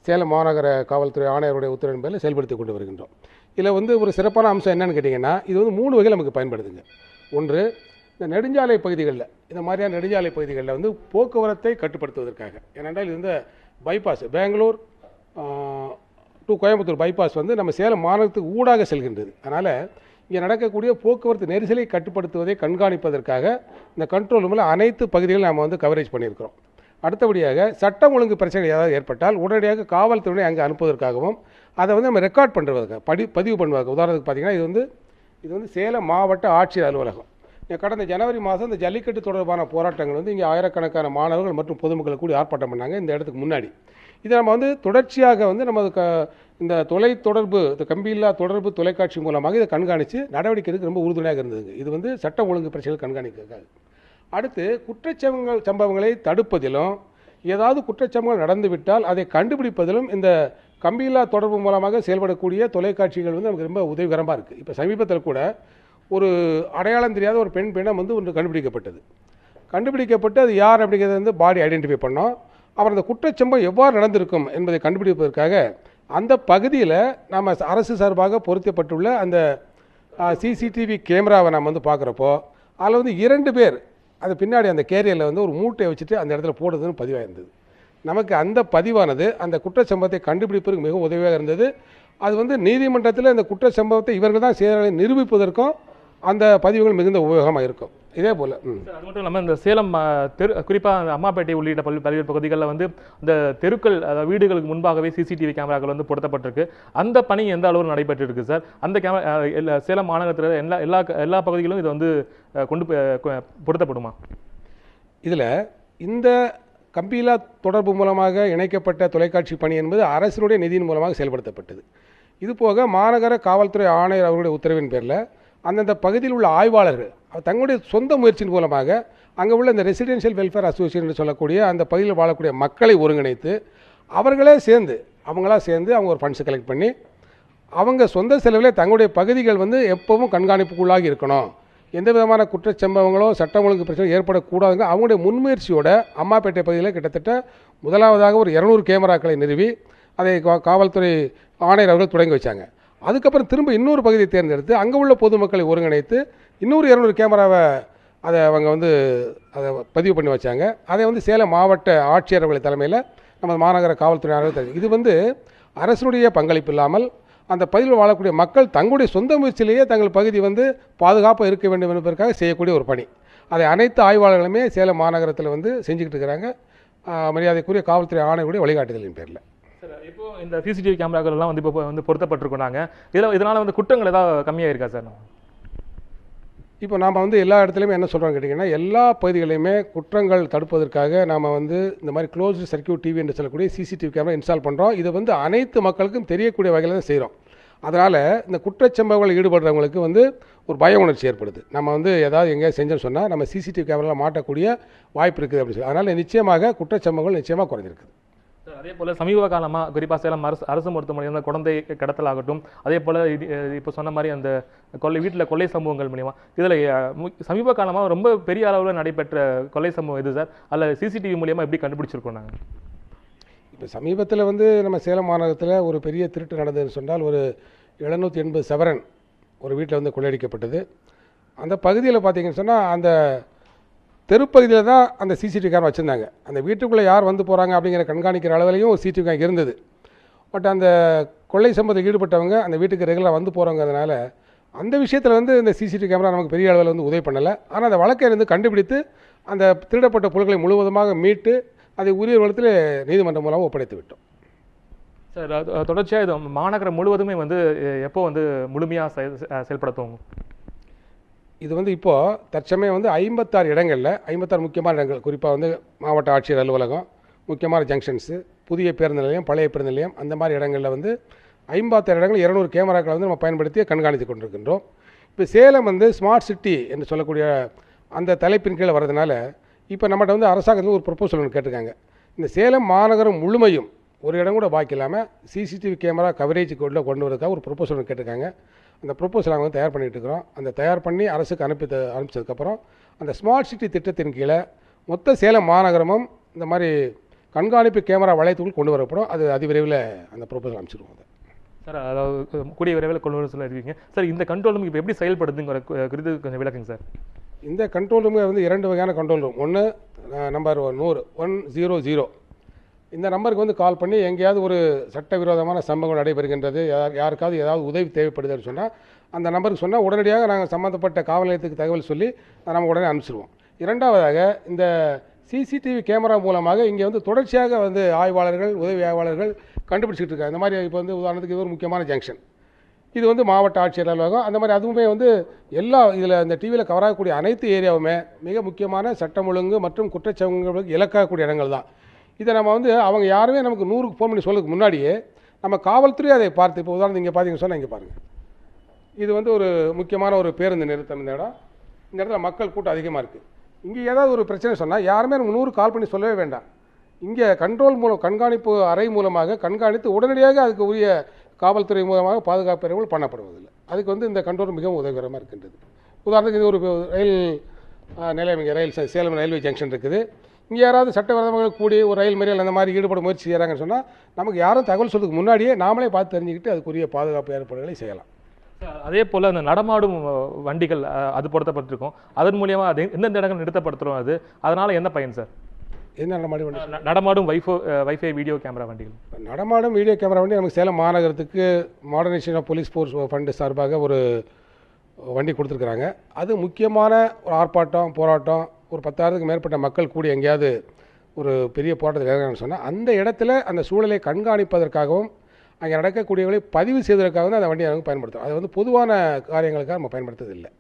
சேலம் மாநகர காவல்துறை ஆணையருடைய உத்தரவின் பேரில் செயல்படுத்தி கொண்டு வருகின்றோம். இதில் ஒரு சிறப்பான அம்சம் என்னன்னு கேட்டிங்கன்னா, இது 3 வகையில் நமக்கு பயன்படுதுங்க. ஒன்று, இந்த நெடுஞ்சாலை பகுதிகளில், இந்த மாதிரியான நெடுஞ்சாலை பகுதிகளில் போக்குவரத்தை கட்டுப்படுத்துவதற்காக. ஏனென்றால் இது bypass, Bangalore to Coimbatore bypass நம்ம சேலம் மாநகரத்துக்கு ஊடாக செல்கின்றது. அதனால் இங்கே நடக்கக்கூடிய போக்குவரத்து நெரிசலை கட்டுப்படுத்துவதை கண்காணிப்பதற்காக இந்த கண்ட்ரோல் ரூமில் அனைத்து பகுதிகளும் நாம் கவரேஜ் பண்ணியிருக்கிறோம். அடுத்தபடியாக சட்டம் ஒழுங்கு பிரச்சனை ஏதாவது ஏற்பட்டால் உடனடியாக காவல்துறையை அங்கே அனுப்புவதற்காகவும் அதை நம்ம ரெக்கார்ட் பண்ணுறதுக்காக பதிவு பண்ணுவாங்க. உதாரணத்துக்கு பார்த்தீங்கன்னா இது சேலம் மாவட்ட ஆட்சியர் அலுவலகம். கடந்த ஜனவரி மாதம் இந்த ஜல்லிக்கட்டு தொடர்பான போராட்டங்கள் வந்து இங்கே ஆயிரக்கணக்கான மாணவர்கள் மற்றும் பொதுமக்கள் கூடி ஆர்ப்பாட்டம் பண்ணாங்க இந்த இடத்துக்கு முன்னாடி. இதை நம்ம வந்து தொடர்ச்சியாக வந்து நமது இந்த தொலைத்தொடர்பு கம்பியில்லா தொடர்பு தொலைக்காட்சி மூலமாக இதை கண்காணித்து நடவடிக்கை எடுக்க ரொம்ப உறுதுணையாக இருந்ததுங்க. இது வந்து சட்டம் ஒழுங்கு பிரச்சனைகள் கண்காணிக்கிறது. அடுத்து சம்பவங்களை தடுப்பதிலும் ஏதாவது குற்றச்சம்பவங்கள் நடந்துவிட்டால் அதை கண்டுபிடிப்பதிலும் இந்த கம்பியில்லா தொடர்பு மூலமாக செயல்படக்கூடிய தொலைக்காட்சிகள் வந்து நமக்கு ரொம்ப உதவிகரமாக இருக்குது. இப்போ சமீபத்தில் கூட ஒரு அடையாளம் தெரியாத ஒரு பெண் பிணம் வந்து ஒன்று கண்டுபிடிக்கப்பட்டு அது யார் அப்படிங்கிறத வந்து பாடி ஐடென்டிஃபை பண்ணோம். அப்புறம் அந்த குற்றச்சம்பவம் எவ்வாறு நடந்திருக்கும் என்பதை கண்டுபிடிப்பதற்காக அந்த பகுதியில் நம்ம அரசு சார்பாக பொருத்தப்பட்டுள்ள அந்த சிசிடிவி கேமராவை நம்ம வந்து பார்க்குறப்போ அதில் வந்து 2 பேர் அது பின்னாடி அந்த கேரியரில் வந்து ஒரு மூட்டையை வச்சுட்டு அந்த இடத்துல போடுறதுன்னு பதிவாக இருந்தது. நமக்கு அந்த பதிவானது அந்த குற்றச்சம்பவத்தை கண்டுபிடிப்பதற்கு மிகவும் உதவியாக இருந்தது. அது வந்து நீதிமன்றத்தில் இந்த குற்றச்சம்பவத்தை இவர்கள் தான் செய்தார்கள் நிரூபிப்பதற்கும் அந்த பதிவுகள் மிகுந்த உபயோகமாக இருக்கும். இதே போல் அது மட்டும் இல்லாமல் இந்த சேலம் குறிப்பாக அம்மாப்பேட்டை உள்ளிட்ட பல்வேறு பகுதிகளில் வந்து இந்த தெருக்கள் வீடுகளுக்கு முன்பாகவே சிசிடிவி கேமராக்கள் வந்து பொருத்தப்பட்டிருக்கு. அந்த பணி எந்த அளவு நடைபெற்று இருக்கு சார்? அந்த கேமரா சேலம் மாநகரத்தில் எல்லா பகுதிகளிலும் இது வந்து பொருத்தப்படுமா? இதில் இந்த கம்பியில்லா தொடர்பு மூலமாக இணைக்கப்பட்ட தொலைக்காட்சி பணி என்பது அரசினுடைய நிதியின் மூலமாக செயல்படுத்தப்பட்டது. இதுபோக மாநகர காவல்துறை ஆணையர் அவருடைய உத்தரவின் பேரில் அந்தந்த பகுதியில் உள்ள ஆய்வாளர்கள் தங்களுடைய சொந்த முயற்சியின் மூலமாக அங்கே உள்ள இந்த ரெசிடென்ஷியல் வெல்ஃபேர் அசோசியேஷன் சொல்லக்கூடிய அந்த பகுதியில் வாழக்கூடிய மக்களை ஒருங்கிணைத்து அவங்களா சேர்ந்து அவங்க ஒரு ஃபண்ட்ஸை கலெக்ட் பண்ணி அவங்க சொந்த செலவில் தங்களுடைய பகுதிகள் வந்து எப்பவும் கண்காணிப்புக்குள்ளாகி இருக்கணும், எந்த விதமான குற்றச்சம்பவங்களோ சட்டம் ஒழுங்கு பிரச்சனை ஏற்படக்கூடாதுங்க அவங்களுடைய முன்முயற்சியோட அம்மாப்பேட்டை பகுதியில் கிட்டத்தட்ட முதலாவதாக ஒரு 200 கேமராக்களை நிறுவி அதை காவல்துறை ஆணையர் அவர்கள் தொடங்கி வச்சாங்க. அதுக்கப்புறம் திரும்ப இன்னொரு பகுதியை தேர்ந்தெடுத்து அங்கே உள்ள பொதுமக்களை ஒருங்கிணைத்து இன்னொரு 200 கேமராவை அவங்க வந்து அதை பதிவு பண்ணி வச்சாங்க. அதை வந்து சேலம் மாவட்ட ஆட்சியர் அவர்கள் தலைமையில் நம்ம மாநகர காவல்துறை ஆணையர் இது வந்து அரசுடைய பங்களிப்பு இல்லாமல் அந்த பகுதியில் வாழக்கூடிய மக்கள் தங்களுடைய சொந்த முயற்சியிலேயே தங்கள் பகுதி வந்து பாதுகாப்பாக இருக்க வேண்டும் என்பதற்காக செய்யக்கூடிய ஒரு பணி. அதை அனைத்து ஆய்வாளர்களுமே சேலம் மாநகரத்தில் வந்து செஞ்சுக்கிட்டு இருக்கிறாங்க மரியாதைக்குரிய காவல்துறை ஆணையருடைய வழிகாட்டுதலின் பேரில். சார் இப்போ இந்த சிசிடிவி கேமராக்கள் எல்லாம் வந்து இப்போ வந்து பொருத்தப்பட்டிருக்கோம். இதனால் வந்து குற்றங்கள் ஏதாவது கம்மியாக இருக்கா சார்? இப்போ நாம் வந்து எல்லா இடத்துலையுமே என்ன சொல்கிறோம் கேட்டிங்கன்னா எல்லா பகுதிகளையுமே குற்றங்கள் தடுப்பதற்காக நாம் வந்து இந்த மாதிரி க்ளோஸ்டு சர்க்யூட் டிவி என்று சொல்லக்கூடிய சிசிடிவி கேமரா இன்ஸ்டால் பண்ணுறோம். இதை வந்து அனைத்து மக்களுக்கும் தெரியக்கூடிய வகையில் தான் செய்கிறோம். அதனால் இந்த குற்றச்சம்பவங்கள் ஈடுபடுறவங்களுக்கு வந்து ஒரு பய உணர்ச்சி ஏற்படுது. நம்ம வந்து ஏதாவது எங்கேயாவது செஞ்சோன்னு சொன்னால் நம்ம சிசிடிவி கேமராவில் மாட்டக்கூடிய வாய்ப்பு இருக்குது அப்படின்னு சொல்லி அதனால் நிச்சயமாக குற்றச்சம்பவங்கள் நிச்சயமாக குறைஞ்சிருக்குது. அதே போல் சமீப காலமாக குறிப்பாக சேலம் அரசு மருத்துவமனை வந்து குழந்தை கடத்தல் ஆகட்டும், அதே போல் இப்போ சொன்ன மாதிரி அந்த வீட்டில் கொள்ளை சம்பவங்கள் மூலியமாக இதில் சமீப காலமாக ரொம்ப பெரிய அளவில் நடைபெற்ற கொள்ளை சம்பவம் எது சார்? அதில் சிசிடிவி மூலியமாக எப்படி கண்டுபிடிச்சிருக்கோம் நாங்கள்? இப்போ சமீபத்தில் வந்து நம்ம சேலம் மாநகரத்தில் ஒரு பெரிய திருட்டு நடந்ததுன்னு சொன்னால் ஒரு 780 சவரன் ஒரு வீட்டில் வந்து கொள்ளையடிக்கப்பட்டது. அந்த பகுதியில் பார்த்தீங்கன்னு சொன்னால் அந்த தெருப்பகுதியில் தான் அந்த சிசிடிவி கேமரா வச்சுருந்தாங்க. அந்த வீட்டுக்குள்ளே யார் வந்து போகிறாங்க அப்படிங்கிற கண்காணிக்கிற அளவிலையும் ஒரு சிசிடிவி கேமரா இருந்தது. பட் அந்த கொள்ளை சம்பவத்தில் ஈடுபட்டவங்க அந்த வீட்டுக்கு ரெகுலராக வந்து போகிறவங்கிறதுனால அந்த விஷயத்தில் வந்து இந்த சிசிடிவி கேமரா நமக்கு பெரிய அளவில் வந்து உதவி பண்ணலை. ஆனால் அந்த வழக்கை இருந்து கண்டுபிடித்து அந்த திருடப்பட்ட பொருட்களை முழுவதுமாக மீட்டு அதை உரிய வளத்தில் நீதிமன்றம் மூலமாக ஒப்படைத்து விட்டோம். சார் தொடர்ச்சியாக இது மாநகரம் முழுவதுமே வந்து எப்போ வந்து முழுமையாக செயல்படுத்துவோம்? இது வந்து இப்போது தற்சமயம் வந்து 56 இடங்களில் 56 முக்கியமான இடங்கள் குறிப்பாக வந்து மாவட்ட ஆட்சியர் அலுவலகம், முக்கியமான ஜங்ஷன்ஸு, புதிய பேருந்து நிலையம், பழைய பேருந்து நிலையம், அந்த மாதிரி இடங்களில் வந்து 56 இடங்கள் 200 கேமராக்களை வந்து நம்ம பயன்படுத்தி கண்காணித்து கொண்டிருக்கின்றோம். இப்போ சேலம் வந்து ஸ்மார்ட் சிட்டி என்று சொல்லக்கூடிய அந்த தலைப்பின் கீழே வர்றதுனால இப்போ நம்மகிட்ட வந்து அரசாங்கத்தில் ஒரு ப்ரொப்போசல் ஒன்று கேட்டிருக்காங்க. இந்த சேலம் மாநகரம் முழுமையும் ஒரு இடம் கூட பாக்கி இல்லாமல் சிசிடிவி கேமரா கவரேஜுக்கு உள்ள கொண்டு வரதுக்காக ஒரு ப்ரொப்போசல் ஒன்று கேட்டிருக்காங்க. அந்த ப்ரொப்போசல் நாங்கள் வந்து தயார் பண்ணிகிட்டு இருக்கிறோம். அந்த தயார் பண்ணி அரசுக்கு அனுப்பிச்சதுக்கப்புறம் அந்த ஸ்மார்ட் சிட்டி திட்டத்தின் கீழே மொத்த சேலம் மாநகரமும் இந்த மாதிரி கண்காணிப்பு கேமரா வளையத்துக்குள் கொண்டு வரப்படும். அது அதிவிரைவில் அந்த ப்ரொப்போசல் அனுப்பிச்சிடுவோம். சார் அதாவது கூடிய விரைவில் கொண்டு வர சொல்லியிருக்கீங்க சார். இந்த கண்ட்ரோல் ரூம் இப்போ எப்படி செயல்படுதுங்கிற குறித்து கொஞ்சம் விளக்குங்க சார். இந்த கண்ட்ரோல் ரூம் வந்து 2 வகையான கண்ட்ரோல் ரூம். ஒன்று நம்பர் 100 இந்த நம்பருக்கு வந்து கால் பண்ணி எங்கேயாவது ஒரு சட்டவிரோதமான சம்பவங்கள் நடைபெறுகின்றது, யாருக்காவது ஏதாவது உதவி தேவைப்படுதுன்னு சொன்னால் அந்த நம்பருக்கு சொன்னால் உடனடியாக நாங்கள் சம்மந்தப்பட்ட காவல் நிலையத்துக்கு தகவல் சொல்லி நம்ம உடனே அனுப்பிச்சிடுவோம். இரண்டாவதாக இந்த சிசிடிவி கேமரா மூலமாக இங்கே வந்து தொடர்ச்சியாக வந்து ஆய்வாளர்கள் உதவி ஆய்வாளர்கள் கண்டுபிடிச்சிட்டு இருக்காங்க. இந்த மாதிரி இப்போ வந்து உதாரணத்துக்கு இது ஒரு முக்கியமான ஜங்ஷன். இது வந்து மாவட்ட ஆட்சியர் அலுவலகம் அந்த மாதிரி அதுவுமே வந்து எல்லா இதில் இந்த டிவியில் கவர் ஆகக்கூடிய அனைத்து ஏரியாவுமே மிக முக்கியமான சட்டம் ஒழுங்கு மற்றும் குற்றச்சம்பவங்களுக்கு இலக்காகக்கூடிய இடங்கள் தான். இதை நம்ம வந்து அவங்க யாருமே நமக்கு 100க்கு ஃபோன் பண்ணி சொல்லுறதுக்கு முன்னாடியே நம்ம காவல்துறை அதை பார்த்து, இப்போ உதாரணம் இங்கே பார்த்தீங்கன்னு சொன்னால் இங்கே பாருங்கள், இது வந்து ஒரு முக்கியமான ஒரு பேருந்து நிறுத்தம். இந்த இடம், இந்த இடத்துல மக்கள் கூட்டம் அதிகமாக இருக்குது. இங்கே ஏதாவது ஒரு பிரச்சனை சொன்னால் யாருமே நமக்கு 100 கால் பண்ணி சொல்லவே வேண்டாம். இங்கே கண்ட்ரோல் மூலம் கண்காணிப்பு அறை மூலமாக கண்காணித்து உடனடியாக அதுக்கு உரிய காவல்துறை மூலமாக பாதுகாப்பு ஏற்பாடுகள் பண்ணப்படுவதில்லை. அதுக்கு வந்து இந்த கண்ட்ரோல் மிகவும் உதவிகரமாக இருக்கின்றது. உதாரணத்துக்கு இது ஒரு ரயில் நிலையம், இங்கே சேலம் ரயில்வே ஜங்ஷன் இருக்குது. இங்கே யாராவது சட்டவிரோதமாக கூடி ஒரு ரயில் மறியல் அந்த மாதிரி ஈடுபட முயற்சி செய்கிறாங்கன்னு சொன்னால் நமக்கு யாரும் தகவல் சொல்றதுக்கு முன்னாடியே நாமளே பார்த்து தெரிஞ்சுக்கிட்டு அதுக்குரிய பாதுகாப்பு ஏற்பாடுகளை செய்யலாம். அதே போல் அந்த நடமாடும் வண்டிகள் அது பொருத்தப்பட்டிருக்கும், அதன் மூலியமாக அது எந்தெந்த இடங்கள் நிறுத்தப்படுத்துகிறோம், அதனால் என்ன பயன் சார்? என்ன நடமாடும் நடமாடும் வைஃபை வீடியோ கேமரா வண்டிகள்? நடமாடும் வீடியோ கேமரா வண்டி நமக்கு சேலம் மாநகரத்துக்கு modernisation of police force fund சார்பாக ஒரு வண்டி கொடுத்துருக்குறாங்க. அது முக்கியமான ஒரு ஆர்ப்பாட்டம் போராட்டம், ஒரு 10,000க்கு மேற்பட்ட மக்கள் கூடி எங்கேயாவது ஒரு பெரிய போராட்டத்தில் இறங்குறாங்கன்னு சொன்னால் அந்த இடத்துல அந்த சூழலை கண்காணிப்பதற்காகவும் அங்கே நடக்கக்கூடியவர்களை பதிவு செய்வதற்காக தான் அந்த வண்டியை நமக்கு பயன்படுத்தும். அது வந்து பொதுவான காரியங்களுக்காக நம்ம பயன்படுத்துவதில்லை.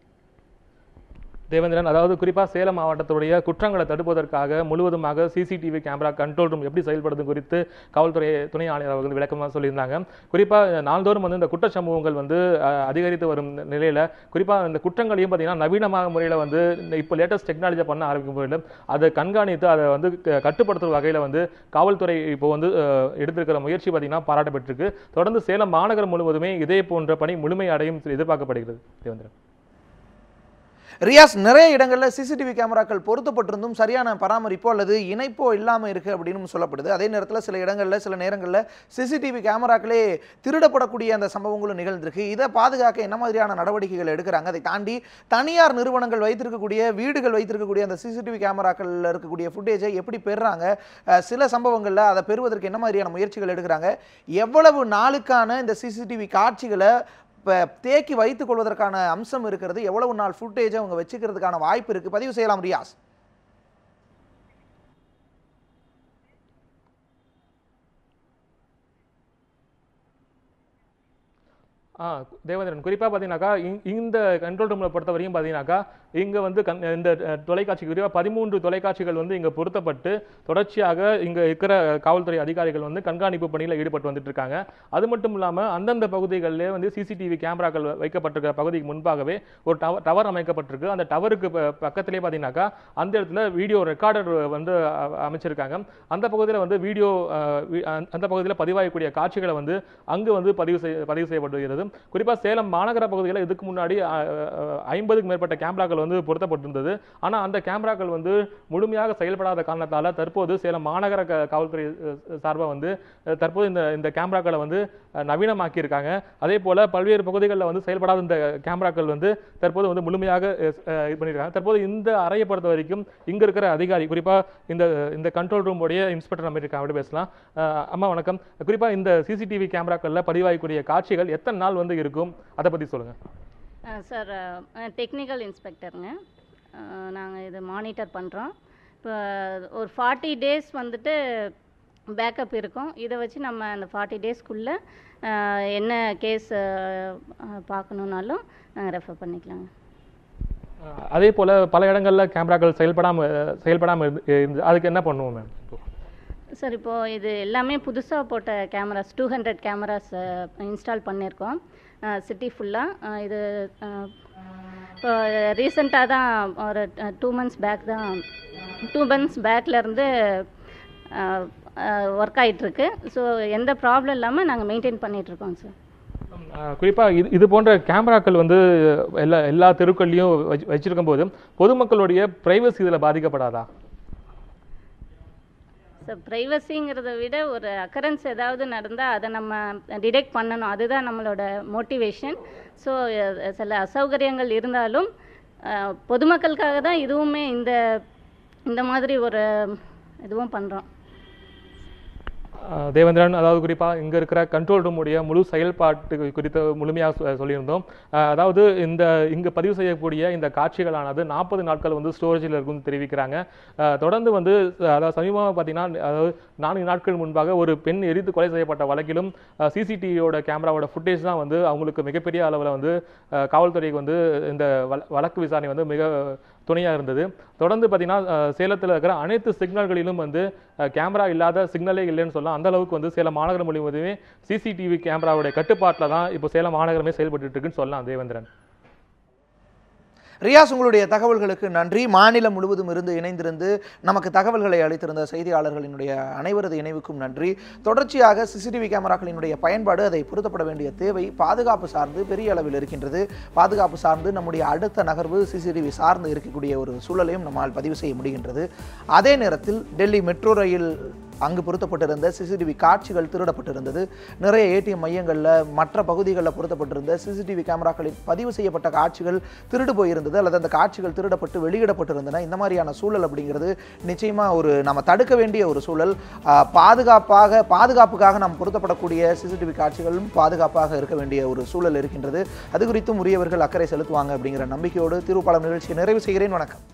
தேவேந்திரன், அதாவது குறிப்பாக சேலம் மாவட்டத்துடைய குற்றங்களை தடுப்பதற்காக முழுவதுமாக சிசிடிவி கேமரா கண்ட்ரோல் ரூம் எப்படி செயல்படுறது குறித்து காவல்துறை துணை ஆணையர் வந்து விளக்கமாக சொல்லியிருந்தாங்க. குறிப்பாக நாள்தோறும் வந்து இந்த குற்ற சம்பவங்கள் வந்து அதிகரித்து வரும் நிலையில் குறிப்பாக இந்த குற்றங்களையும் பார்த்தீங்கன்னா நவீனமாக முறையில் வந்து இப்போ லேட்டஸ்ட் டெக்னாலஜியை பண்ண ஆரம்பிக்கும் முறையில் அதை கண்காணித்து அதை வந்து கட்டுப்படுத்தும் வகையில் வந்து காவல்துறை இப்போ வந்து எடுத்திருக்கிற முயற்சி பார்த்தீங்கன்னா பாராட்டப்பட்டிருக்கு. தொடர்ந்து சேலம் மாநகரம் முழுவதுமே இதே போன்ற பணி முழுமை அடையும் எதிர்பார்க்கப்படுகிறது. தேவேந்திரன். ரியாஸ், நிறைய இடங்களில் சிசிடிவி கேமராக்கள் பொருத்தப்பட்டிருந்தும் சரியான பராமரிப்போ அல்லது இணைப்போ இல்லாமல் இருக்குது அப்படின்னு சொல்லப்படுது. அதே நேரத்தில் சில இடங்களில் சில நேரங்களில் சிசிடிவி கேமராக்களே திருடப்படக்கூடிய அந்த சம்பவங்களும் நிகழ்ந்திருக்கு. இதை பாதுகாக்க என்ன மாதிரியான நடவடிக்கைகள் எடுக்கிறாங்க? அதை தாண்டி தனியார் நிறுவனங்கள் வைத்திருக்கக்கூடிய வீடுகள் வைத்திருக்கக்கூடிய அந்த சிசிடிவி கேமராக்களில் இருக்கக்கூடிய ஃபுட்டேஜை எப்படி பெறுறாங்க? சில சம்பவங்களில் அதை பெறுவதற்கு என்ன மாதிரியான முயற்சிகள் எடுக்கிறாங்க? எவ்வளவு நாளுக்கான இந்த சிசிடிவி காட்சிகளை இப்போ தேக்கி வைத்துக் கொள்வதற்கான அம்சம் இருக்கிறது? எவ்வளவு நாள் ஃபுட்டேஜை அவங்க வச்சுக்கிறதுக்கான வாய்ப்பு இருக்குது? பதிவு செய்யலாம் ரியாஸ். தேவேந்திரன், குறிப்பாக பார்த்தீங்கன்னாக்கா இந்த கண்ட்ரோல் ரூமில் பொறுத்த வரையும் பார்த்தீங்கன்னாக்கா இங்கே வந்து இந்த தொலைக்காட்சி குறிப்பாக 13 தொலைக்காட்சிகள் வந்து இங்கே பொருத்தப்பட்டு தொடர்ச்சியாக இங்கே இருக்கிற காவல்துறை அதிகாரிகள் வந்து கண்காணிப்பு பணியில் ஈடுபட்டு வந்துட்டு இருக்காங்க. அது மட்டும் இல்லாமல் அந்தந்த பகுதிகளிலே வந்து சிசிடிவி கேமராக்கள் வைக்கப்பட்டிருக்கிற பகுதிக்கு முன்பாகவே ஒரு டவர் அமைக்கப்பட்டிருக்கு. அந்த டவருக்கு பக்கத்திலே பார்த்தீங்கன்னாக்கா அந்த இடத்துல வீடியோ ரெக்கார்டர் வந்து அமைச்சிருக்காங்க. அந்த பகுதியில் வந்து அந்த பகுதியில் பதிவாகக்கூடிய காட்சிகளை வந்து அங்கு வந்து பதிவு செய்யப்படுகிறது. குறிப்பாக சேலம் மாநகர பகுதிகளில் இதுக்கு முன்னாடி 50க்கு மேற்பட்ட கேமராக்கள் வந்து பொருத்தப்பட்டிருந்தது. ஆனால் அந்த கேமராக்கள் வந்து முழுமையாக செயல்படாத காரணத்தால் தற்போது சேலம் மாநகர காவல்துறை சார்பாக வந்து தற்போது இந்த கேமராக்களை வந்து நவீனமாக்கி இருக்காங்க. அதே போல பல்வேறு பகுதிகளில் வந்து செயல்படாத இந்த கேமராக்கள் வந்து தற்போது வந்து முழுமையாக இது பண்ணியிருக்காங்க. தற்போது இந்த அறையை பொறுத்த வரைக்கும் இங்கே இருக்கிற அதிகாரி குறிப்பாக இந்த கண்ட்ரோல் ரூம் உடைய இன்ஸ்பெக்டர் அமெரிக்கா அப்படி பேசலாம். அம்மா வணக்கம். குறிப்பாக இந்த சிசிடிவி கேமராக்களில் பதிவாகக்கூடிய காட்சிகள் எத்தனை நாள் வந்து இருக்கும், அதை பற்றி சொல்லுங்கள். சார், டெக்னிக்கல் இன்ஸ்பெக்டருங்க. நாங்கள் இது மானிட்டர் பண்ணுறோம். இப்போ ஒரு 40 டேஸ் வந்துட்டு பேக்கப் இருக்கும். இதை வச்சு நம்ம அந்த 40 டேஸ்க்குள்ளே என்ன கேஸ் பார்க்கணுன்னாலும் நாங்கள் ரெஃபர் பண்ணிக்கலாங்க. அதே போல் பல இடங்களில் கேமராக்கள் செயல்படாமல் இருந்து அதுக்கு என்ன பண்ணுவோம் மேம்? சார், இப்போது இது எல்லாமே புதுசாக போட்ட கேமராஸ் 200 கேமராஸ் இன்ஸ்டால் பண்ணியிருக்கோம் சிட்டி ஃபுல்லாக. இது இப்போ ரீசெண்டாக தான் ஒரு 2 மந்த்ஸ் பேக்லேருந்து ஒர்க் ஆகிட்டுருக்கு. ஸோ எந்த ப்ராப்ளம் இல்லாமல் நாங்கள் மெயின்டைன் பண்ணிகிட்ருக்கோம் சார். குறிப்பாக இது போன்ற கேமராக்கள் வந்து எல்லா தெருக்கள்லையும் வச்சிருக்கும் போது பொதுமக்களுடைய பிரைவசி இதில் பாதிக்கப்படாதா? ஸோ ப்ரைவசிங்கிறத விட ஒரு அக்கரன்ஸ் ஏதாவது நடந்தால் அதை நம்ம டிடெக்ட் பண்ணணும். அதுதான் நம்மளோட மோட்டிவேஷன். ஸோ சில அசௌகரியங்கள் இருந்தாலும் பொதுமக்களுக்காக தான் இதுவுமே இந்த மாதிரி ஒரு இதுவும் பண்ணுறோம். தேவேந்திரன், அதாவது குறிப்பாக இங்கே இருக்கிற கண்ட்ரோல் ரூமுடைய முழு செயல்பாட்டு குறித்து முழுமையாக சொல்லியிருந்தோம். அதாவது இங்கே பதிவு செய்யக்கூடிய இந்த காட்சிகளானது 40 நாட்கள் வந்து ஸ்டோரேஜில் இருக்குன்னு தெரிவிக்கிறாங்க. தொடர்ந்து வந்து அதாவது சமீபமாக பார்த்தீங்கன்னா, அதாவது 4 நாட்கள் முன்பாக ஒரு பெண் எரித்து கொலை செய்யப்பட்ட வழக்கிலும் சிசிடிவியோட கேமராவோட ஃபுட்டேஜ் தான் வந்து அவங்களுக்கு மிகப்பெரிய அளவில் வந்து காவல்துறைக்கு வந்து இந்த வழக்கு விசாரணை வந்து மிக துணையாக இருந்தது. தொடர்ந்து பார்த்தீங்கன்னா சேலத்தில் இருக்கிற அனைத்து சிக்னல்களிலும் வந்து கேமரா இல்லாத சிக்னலே இல்லைன்னு சொல்லலாம். அந்த அளவுக்கு வந்து சேலம் மாநகரம் முழுவதுமே சிசிடிவி கேமராவுடைய கட்டுப்பாட்டில் தான் இப்போ சேலம் மாநகரமே செயல்பட்டு இருக்குன்னு சொல்லலாம். தேவேந்திரன். ரியாஸ், உங்களுடைய தகவல்களுக்கு நன்றி. மாநிலம் முழுவதும் இருந்து இணைந்திருந்து நமக்கு தகவல்களை அளித்திருந்த செய்தியாளர்களினுடைய அனைவரது இணைவுக்கும் நன்றி. தொடர்ச்சியாக சிசிடிவி கேமராக்களினுடைய பயன்பாடு, அதை பொருத்தப்பட வேண்டிய தேவை பாதுகாப்பு சார்ந்து பெரிய அளவில் இருக்கின்றது. பாதுகாப்பு சார்ந்து நம்முடைய அடுத்த நகர்வு சிசிடிவி சார்ந்து இருக்கக்கூடிய ஒரு சூழலையும் நம்மால் பதிவு செய்ய முடிகின்றது. அதே நேரத்தில் டெல்லி மெட்ரோ ரயில் அங்கு பொருத்தப்பட்டிருந்த சிசிடிவி காட்சிகள் திருடப்பட்டிருந்தது. நிறைய ஏடிஎம் மையங்களில் மற்ற பகுதிகளில் பொருத்தப்பட்டிருந்த சிசிடிவி கேமராக்களில் பதிவு செய்யப்பட்ட காட்சிகள் திருடு போயிருந்தது அல்லது அந்த காட்சிகள் திருடப்பட்டு வெளியிடப்பட்டிருந்தன. இந்த மாதிரியான சூழல் அப்படிங்கிறது நிச்சயமாக நம்ம தடுக்க வேண்டிய ஒரு சூழல். பாதுகாப்புக்காக நாம் பொருத்தப்படக்கூடிய சிசிடிவி காட்சிகளும் பாதுகாப்பாக இருக்க வேண்டிய ஒரு சூழல் இருக்கின்றது. அது குறித்தும் உரியவர்கள் அக்கறை செலுத்துவாங்க அப்படிங்கிற நம்பிக்கையோடு திருப்பாலம் நிகழ்ச்சியை நிறைவு செய்கிறேன். வணக்கம்.